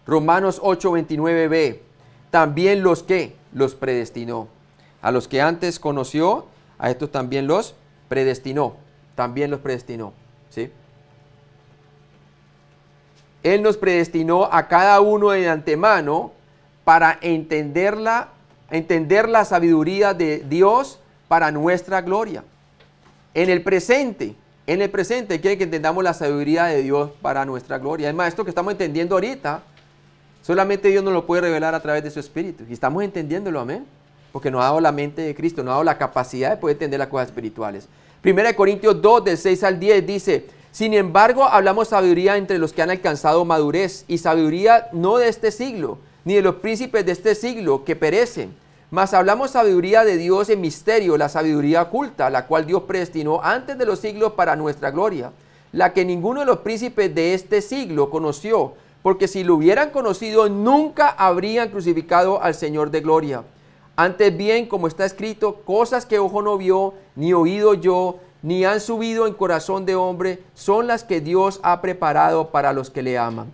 Romanos 8:29b. También los que los predestinó. A los que antes conoció, a estos también los predestinó. También los predestinó. ¿Sí? Él nos predestinó a cada uno de antemano para entender la sabiduría de Dios para nuestra gloria. En el presente quiere que entendamos la sabiduría de Dios para nuestra gloria. Es más, esto que estamos entendiendo ahorita, solamente Dios nos lo puede revelar a través de su Espíritu. Y estamos entendiéndolo, amén. Porque nos ha dado la mente de Cristo, nos ha dado la capacidad de poder entender las cosas espirituales. 1 Corintios 2, del 6 al 10 dice: sin embargo, hablamos sabiduría entre los que han alcanzado madurez, y sabiduría no de este siglo, ni de los príncipes de este siglo que perecen. Mas hablamos sabiduría de Dios en misterio, la sabiduría oculta, la cual Dios predestinó antes de los siglos para nuestra gloria, la que ninguno de los príncipes de este siglo conoció, porque si lo hubieran conocido, nunca habrían crucificado al Señor de gloria. Antes bien, como está escrito, cosas que ojo no vio, ni oído yo, ni han subido en corazón de hombre, son las que Dios ha preparado para los que le aman.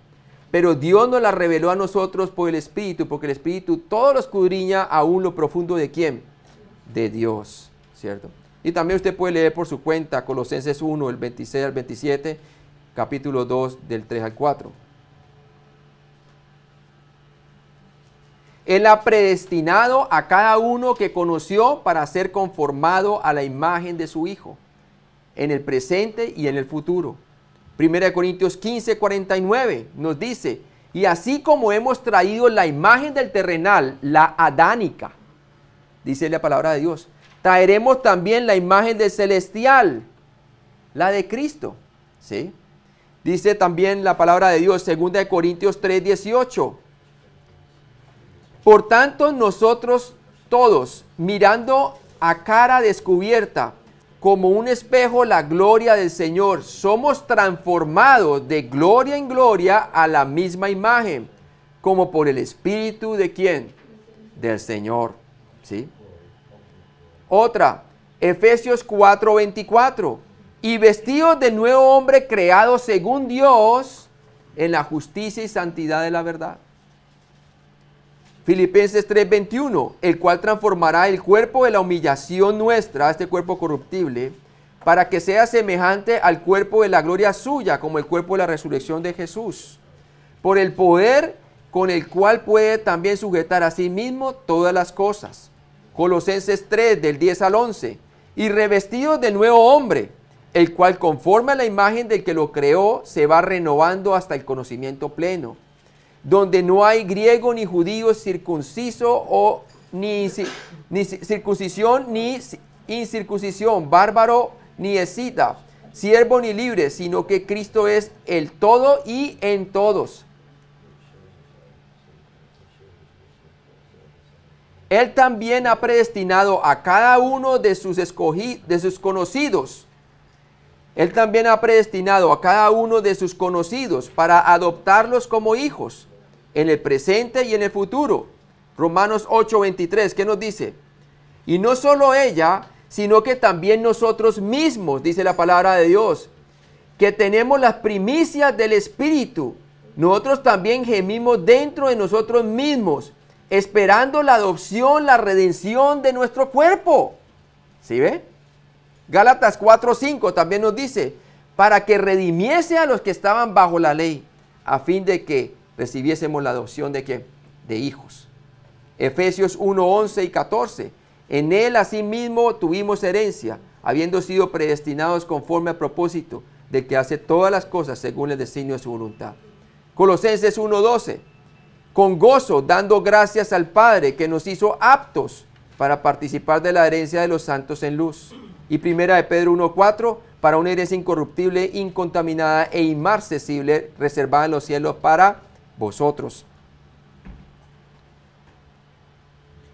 Pero Dios nos las reveló a nosotros por el Espíritu, porque el Espíritu todo lo escudriña aún lo profundo de ¿quién? De Dios, ¿cierto? Y también usted puede leer por su cuenta Colosenses 1, el 26 al 27, capítulo 2, del 3 al 4. Él ha predestinado a cada uno que conoció para ser conformado a la imagen de su Hijo, en el presente y en el futuro. 1 Corintios 15, 49 nos dice: y así como hemos traído la imagen del terrenal, la adánica, dice la palabra de Dios, traeremos también la imagen del celestial, la de Cristo. ¿Sí? Dice también la palabra de Dios, 2 Corintios 3, 18. Por tanto, nosotros todos, mirando a cara descubierta, como un espejo, la gloria del Señor, somos transformados de gloria en gloria a la misma imagen, como por el Espíritu de ¿quién? Del Señor. ¿Sí? Otra, Efesios 4:24. Y vestidos de nuevo hombre creado según Dios en la justicia y santidad de la verdad. Filipenses 3:21, el cual transformará el cuerpo de la humillación nuestra, este cuerpo corruptible, para que sea semejante al cuerpo de la gloria suya, como el cuerpo de la resurrección de Jesús, por el poder con el cual puede también sujetar a sí mismo todas las cosas. Colosenses 3, del 10 al 11, y revestidos de nuevo hombre, el cual conforme a la imagen del que lo creó, se va renovando hasta el conocimiento pleno, donde no hay griego ni judío, circunciso o ni circuncisión ni incircuncisión, bárbaro ni escita, siervo ni libre, sino que Cristo es el todo y en todos. Él también ha predestinado a cada uno de sus conocidos. Él también ha predestinado a cada uno de sus conocidos para adoptarlos como hijos en el presente y en el futuro. Romanos 8:23, ¿qué nos dice? Y no solo ella, sino que también nosotros mismos, dice la palabra de Dios, que tenemos las primicias del Espíritu. Nosotros también gemimos dentro de nosotros mismos, esperando la adopción, la redención de nuestro cuerpo. ¿Sí ve? Gálatas 4:5 también nos dice, para que redimiese a los que estaban bajo la ley, a fin de que recibiésemos la adopción de ¿qué? De hijos. Efesios 1:11 y 14. En él asimismo tuvimos herencia, habiendo sido predestinados conforme al propósito de que hace todas las cosas según el designio de su voluntad. Colosenses 1:12. Con gozo, dando gracias al Padre que nos hizo aptos para participar de la herencia de los santos en luz. Y primera de Pedro 1:4, para una herencia incorruptible, incontaminada e inmarcesible, reservada en los cielos para vosotros.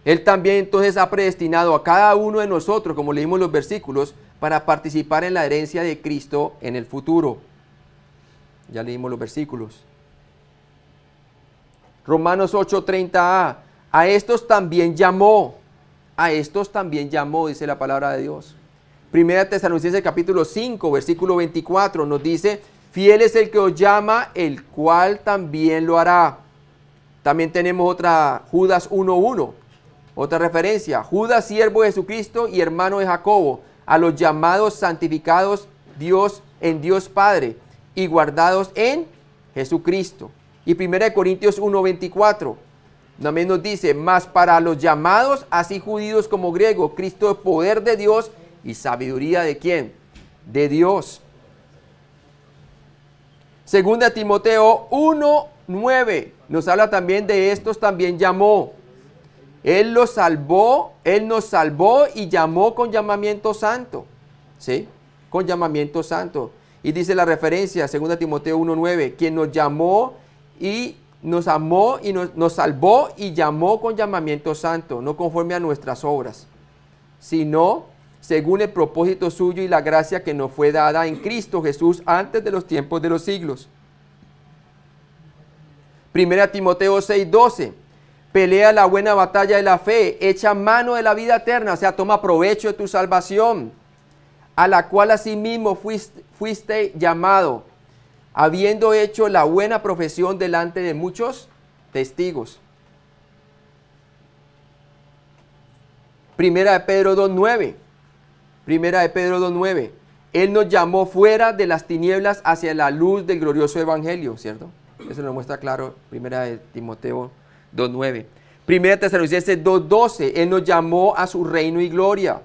Él también entonces ha predestinado a cada uno de nosotros, como leímos los versículos, para participar en la herencia de Cristo en el futuro. Ya leímos los versículos. Romanos 8:30a, a estos también llamó, dice la palabra de Dios. Primera Tesalonicenses capítulo 5, versículo 24 nos dice, fiel es el que os llama, el cual también lo hará. También tenemos otra, Judas 1:1, otra referencia, Judas, siervo de Jesucristo y hermano de Jacobo, a los llamados, santificados en Dios Padre y guardados en Jesucristo. Y 1 Corintios 1:24 también nos dice, mas para los llamados, así judíos como griegos, Cristo es poder de Dios y sabiduría ¿de quién? De Dios. Segunda Timoteo 1:9 nos habla también de estos también llamó. Él nos salvó y llamó con llamamiento santo. ¿Sí? Con llamamiento santo. Y dice la referencia, 2 Timoteo 1:9, quien nos llamó y nos amó y nos salvó y llamó con llamamiento santo, no conforme a nuestras obras, sino según el propósito suyo y la gracia que nos fue dada en Cristo Jesús antes de los tiempos de los siglos. 1 Timoteo 6:12, pelea la buena batalla de la fe, echa mano de la vida eterna, o sea, toma provecho de tu salvación, a la cual asimismo fuiste llamado, habiendo hecho la buena profesión delante de muchos testigos. Primera de Pedro 2:9. Él nos llamó fuera de las tinieblas hacia la luz del glorioso evangelio, ¿cierto? Eso nos muestra claro, Primera de Timoteo 2:9. Primera de Tesalonicenses 2:12. Él nos llamó a su reino y gloria.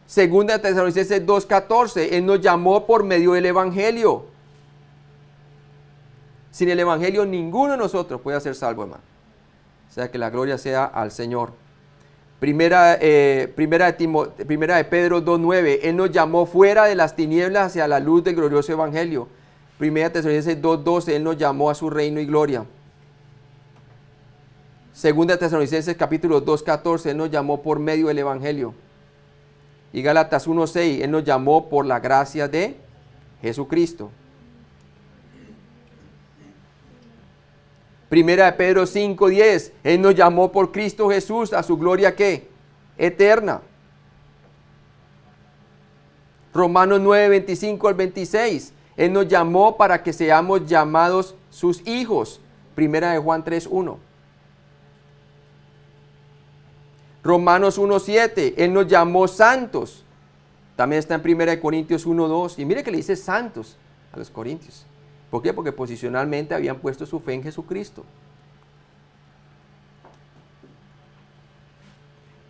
Segunda de Tesalonicenses 2:14, Él nos llamó por medio del Evangelio. Sin el Evangelio ninguno de nosotros puede ser salvo, hermano. O sea, que la gloria sea al Señor. Primera de Pedro 2:9, Él nos llamó fuera de las tinieblas hacia la luz del glorioso Evangelio. Primera de Tesalonicenses 2:12, Él nos llamó a su reino y gloria. Segunda de Tesalonicenses capítulo 2:14, Él nos llamó por medio del Evangelio. Y Gálatas 1:6, Él nos llamó por la gracia de Jesucristo. Primera de Pedro 5:10, Él nos llamó por Cristo Jesús a su gloria, ¿qué? Eterna. Romanos 9:25 al 26, Él nos llamó para que seamos llamados sus hijos. Primera de Juan 3:1. Romanos 1:7, Él nos llamó santos. También está en 1 Corintios 1:2. Y mire que le dice santos a los corintios. ¿Por qué? Porque posicionalmente habían puesto su fe en Jesucristo.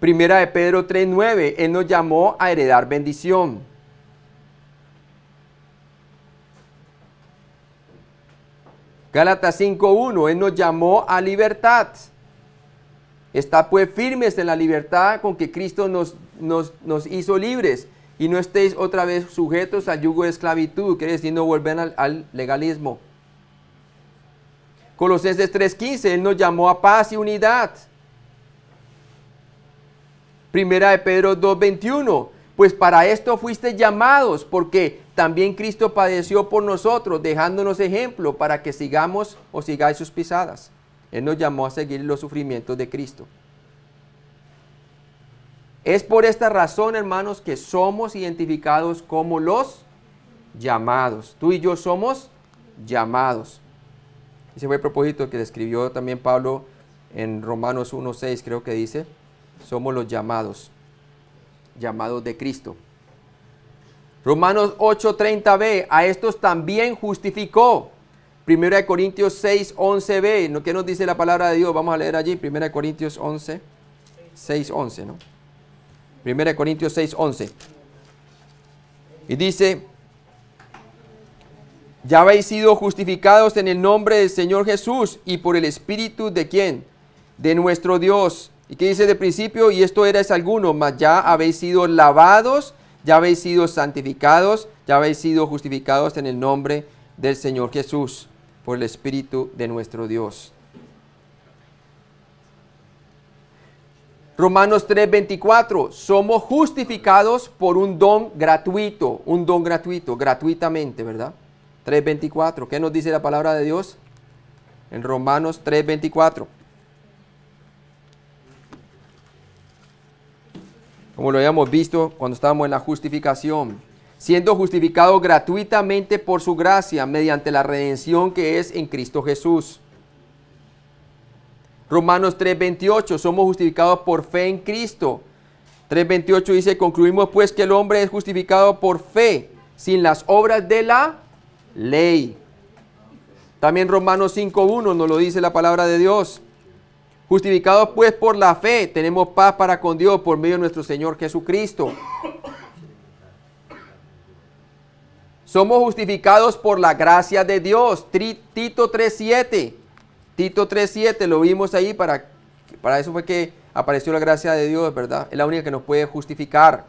Primera de Pedro 3:9, Él nos llamó a heredar bendición. Gálatas 5:1, Él nos llamó a libertad. Está pues firmes en la libertad con que Cristo nos hizo libres, y no estéis otra vez sujetos al yugo de esclavitud, quiere decir no volver al legalismo. Colosenses 3:15, Él nos llamó a paz y unidad. Primera de Pedro 2:21, pues para esto fuiste llamados, porque también Cristo padeció por nosotros, dejándonos ejemplo para que sigamos o sigáis sus pisadas. Él nos llamó a seguir los sufrimientos de Cristo. Es por esta razón, hermanos, que somos identificados como los llamados. Tú y yo somos llamados. Ese fue el propósito que describió también Pablo en Romanos 1:6, creo que dice. Somos los llamados, llamados de Cristo. Romanos 8:30b, a estos también justificó. 1 Corintios 6:11b, ¿qué nos dice la palabra de Dios? Vamos a leer allí, 1 Corintios 6:11, ¿no? 1 Corintios 6:11. Y dice, ya habéis sido justificados en el nombre del Señor Jesús y por el Espíritu ¿de quién? De nuestro Dios. ¿Y qué dice de principio? Y esto erais alguno, mas ya habéis sido lavados, ya habéis sido santificados, ya habéis sido justificados en el nombre del Señor Jesús, por el Espíritu de nuestro Dios. Romanos 3:24, somos justificados por un don gratuito, gratuitamente, ¿verdad? 3:24, ¿qué nos dice la palabra de Dios? En Romanos 3:24. Como lo habíamos visto cuando estábamos en la justificación, siendo justificados gratuitamente por su gracia, mediante la redención que es en Cristo Jesús. Romanos 3:28, somos justificados por fe en Cristo. 3:28 dice, concluimos pues que el hombre es justificado por fe, sin las obras de la ley. También Romanos 5:1 nos lo dice la palabra de Dios. Justificados pues por la fe, tenemos paz para con Dios por medio de nuestro Señor Jesucristo. Somos justificados por la gracia de Dios. Tito 3:7. Tito 3:7, lo vimos ahí, para eso fue que apareció la gracia de Dios, ¿verdad? Es la única que nos puede justificar.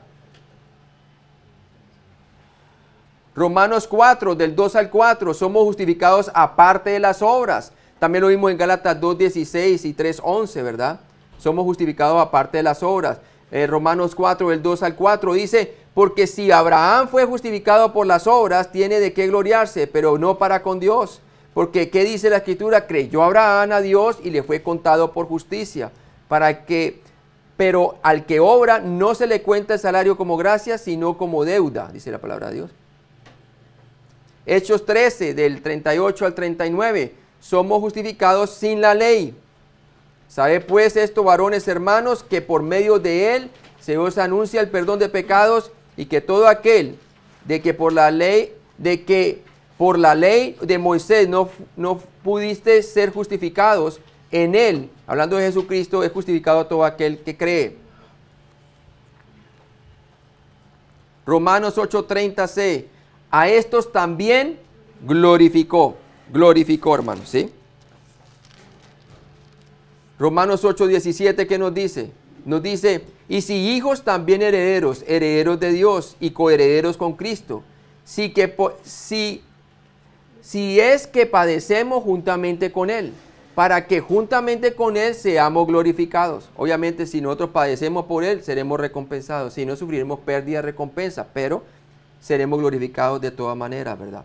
Romanos 4, del 2 al 4, somos justificados aparte de las obras. También lo vimos en Gálatas 2:16 y 3:11, ¿verdad? Somos justificados aparte de las obras. Romanos 4, del 2 al 4 dice, porque si Abraham fue justificado por las obras, tiene de qué gloriarse, pero no para con Dios. Porque, ¿qué dice la Escritura? Creyó Abraham a Dios y le fue contado por justicia. Pero al que obra no se le cuenta el salario como gracia, sino como deuda, dice la palabra de Dios. Hechos 13, del 38 al 39, somos justificados sin la ley. ¿Sabe pues esto, varones hermanos, que por medio de él se os anuncia el perdón de pecados y que todo aquel de que por la ley de Moisés no pudiste ser justificados, en él, hablando de Jesucristo, es justificado todo aquel que cree? Romanos 8:30c, a estos también glorificó, hermanos, ¿sí? Romanos 8:17, ¿qué nos dice? Nos dice, y si hijos también herederos, herederos de Dios y coherederos con Cristo, si es que padecemos juntamente con Él, para que juntamente con Él seamos glorificados. Obviamente, si nosotros padecemos por Él, seremos recompensados. Si no, sufriremos pérdida de recompensa, pero seremos glorificados de todas maneras, ¿verdad?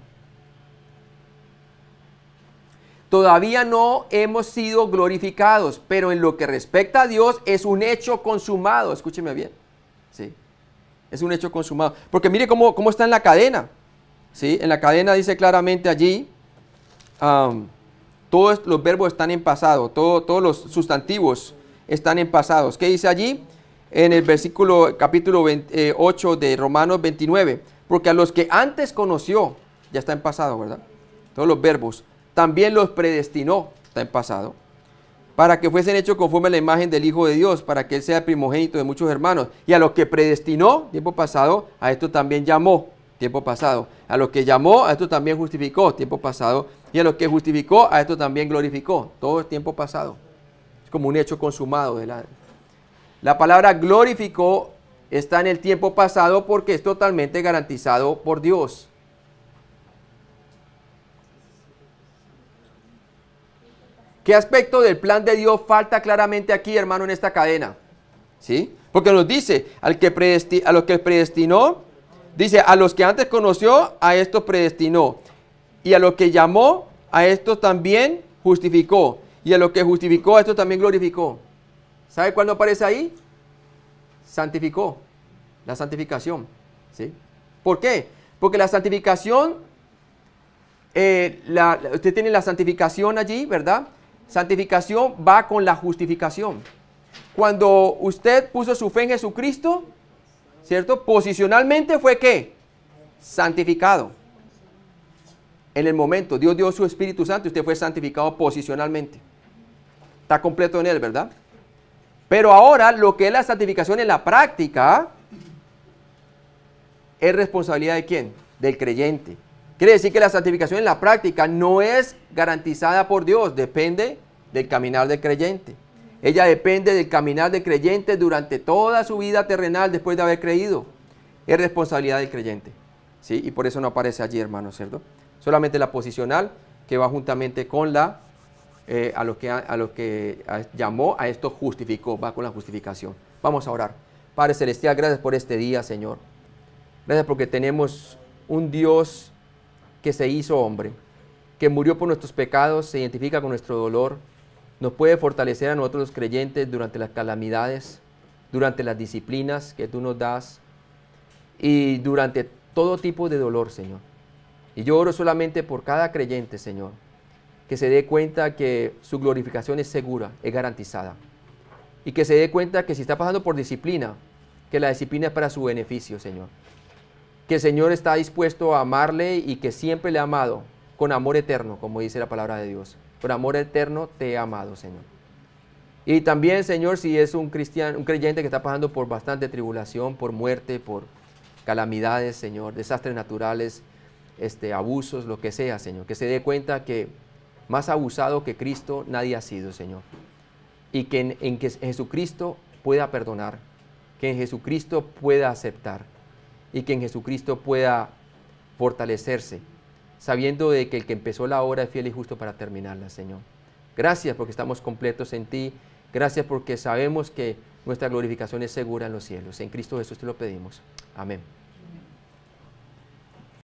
Todavía no hemos sido glorificados, pero en lo que respecta a Dios es un hecho consumado. Escúcheme bien, ¿sí? Es un hecho consumado. Porque mire cómo está en la cadena, ¿sí? En la cadena dice claramente allí, todos los verbos están en pasado, todos los sustantivos están en pasados. ¿Qué dice allí? En el capítulo 8 de Romanos 29. Porque a los que antes conoció, ya está en pasado, ¿verdad? Todos los verbos. También los predestinó, está en pasado, para que fuesen hechos conforme a la imagen del Hijo de Dios, para que Él sea primogénito de muchos hermanos. Y a los que predestinó, tiempo pasado, a esto también llamó, tiempo pasado. A los que llamó, a esto también justificó, tiempo pasado. Y a los que justificó, a esto también glorificó. Todo es tiempo pasado. Es como un hecho consumado. La palabra glorificó está en el tiempo pasado porque es totalmente garantizado por Dios. ¿Qué aspecto del plan de Dios falta claramente aquí, hermano, en esta cadena? ¿Sí? Porque nos dice, a los que predestinó, dice, a los que antes conoció, a estos predestinó. Y a los que llamó, a estos también justificó. Y a los que justificó, a estos también glorificó. ¿Sabe cuándo aparece ahí? santificó. La santificación. ¿Sí? ¿Por qué? Porque la santificación, usted tiene la santificación allí, ¿verdad? Santificación va con la justificación. Cuando usted puso su fe en Jesucristo, ¿cierto? Posicionalmente fue ¿qué? Santificado. En el momento, Dios dio su Espíritu Santo y usted fue santificado posicionalmente. Está completo en él, ¿verdad? Pero ahora lo que es la santificación en la práctica es responsabilidad ¿de quién? Del creyente. Quiere decir que la santificación en la práctica no es garantizada por Dios, depende del caminar del creyente. Ella depende del caminar del creyente durante toda su vida terrenal después de haber creído. Es responsabilidad del creyente. ¿Sí? Y por eso no aparece allí, hermano, ¿cierto? Solamente la posicional que va juntamente con la, a lo que llamó, a esto justificó, va con la justificación. Vamos a orar. Padre Celestial, gracias por este día, Señor. Gracias porque tenemos un Dios que se hizo hombre, que murió por nuestros pecados, se identifica con nuestro dolor, nos puede fortalecer a nosotros los creyentes durante las calamidades, durante las disciplinas que tú nos das y durante todo tipo de dolor, Señor. Y yo oro solamente por cada creyente, Señor, que se dé cuenta que su glorificación es segura, es garantizada. Y que se dé cuenta que si está pasando por disciplina, que la disciplina es para su beneficio, Señor. Que el Señor está dispuesto a amarle y que siempre le ha amado con amor eterno, como dice la palabra de Dios. Por amor eterno te he amado, Señor. Y también, Señor, si es un cristiano, un creyente que está pasando por bastante tribulación, por muerte, por calamidades, Señor, desastres naturales, abusos, lo que sea, Señor, que se dé cuenta que más abusado que Cristo nadie ha sido, Señor. Y que en Jesucristo pueda perdonar, que en Jesucristo pueda aceptar y que en Jesucristo pueda fortalecerse, sabiendo de que el que empezó la obra es fiel y justo para terminarla, Señor. Gracias porque estamos completos en ti. Gracias porque sabemos que nuestra glorificación es segura en los cielos. En Cristo Jesús te lo pedimos. Amén.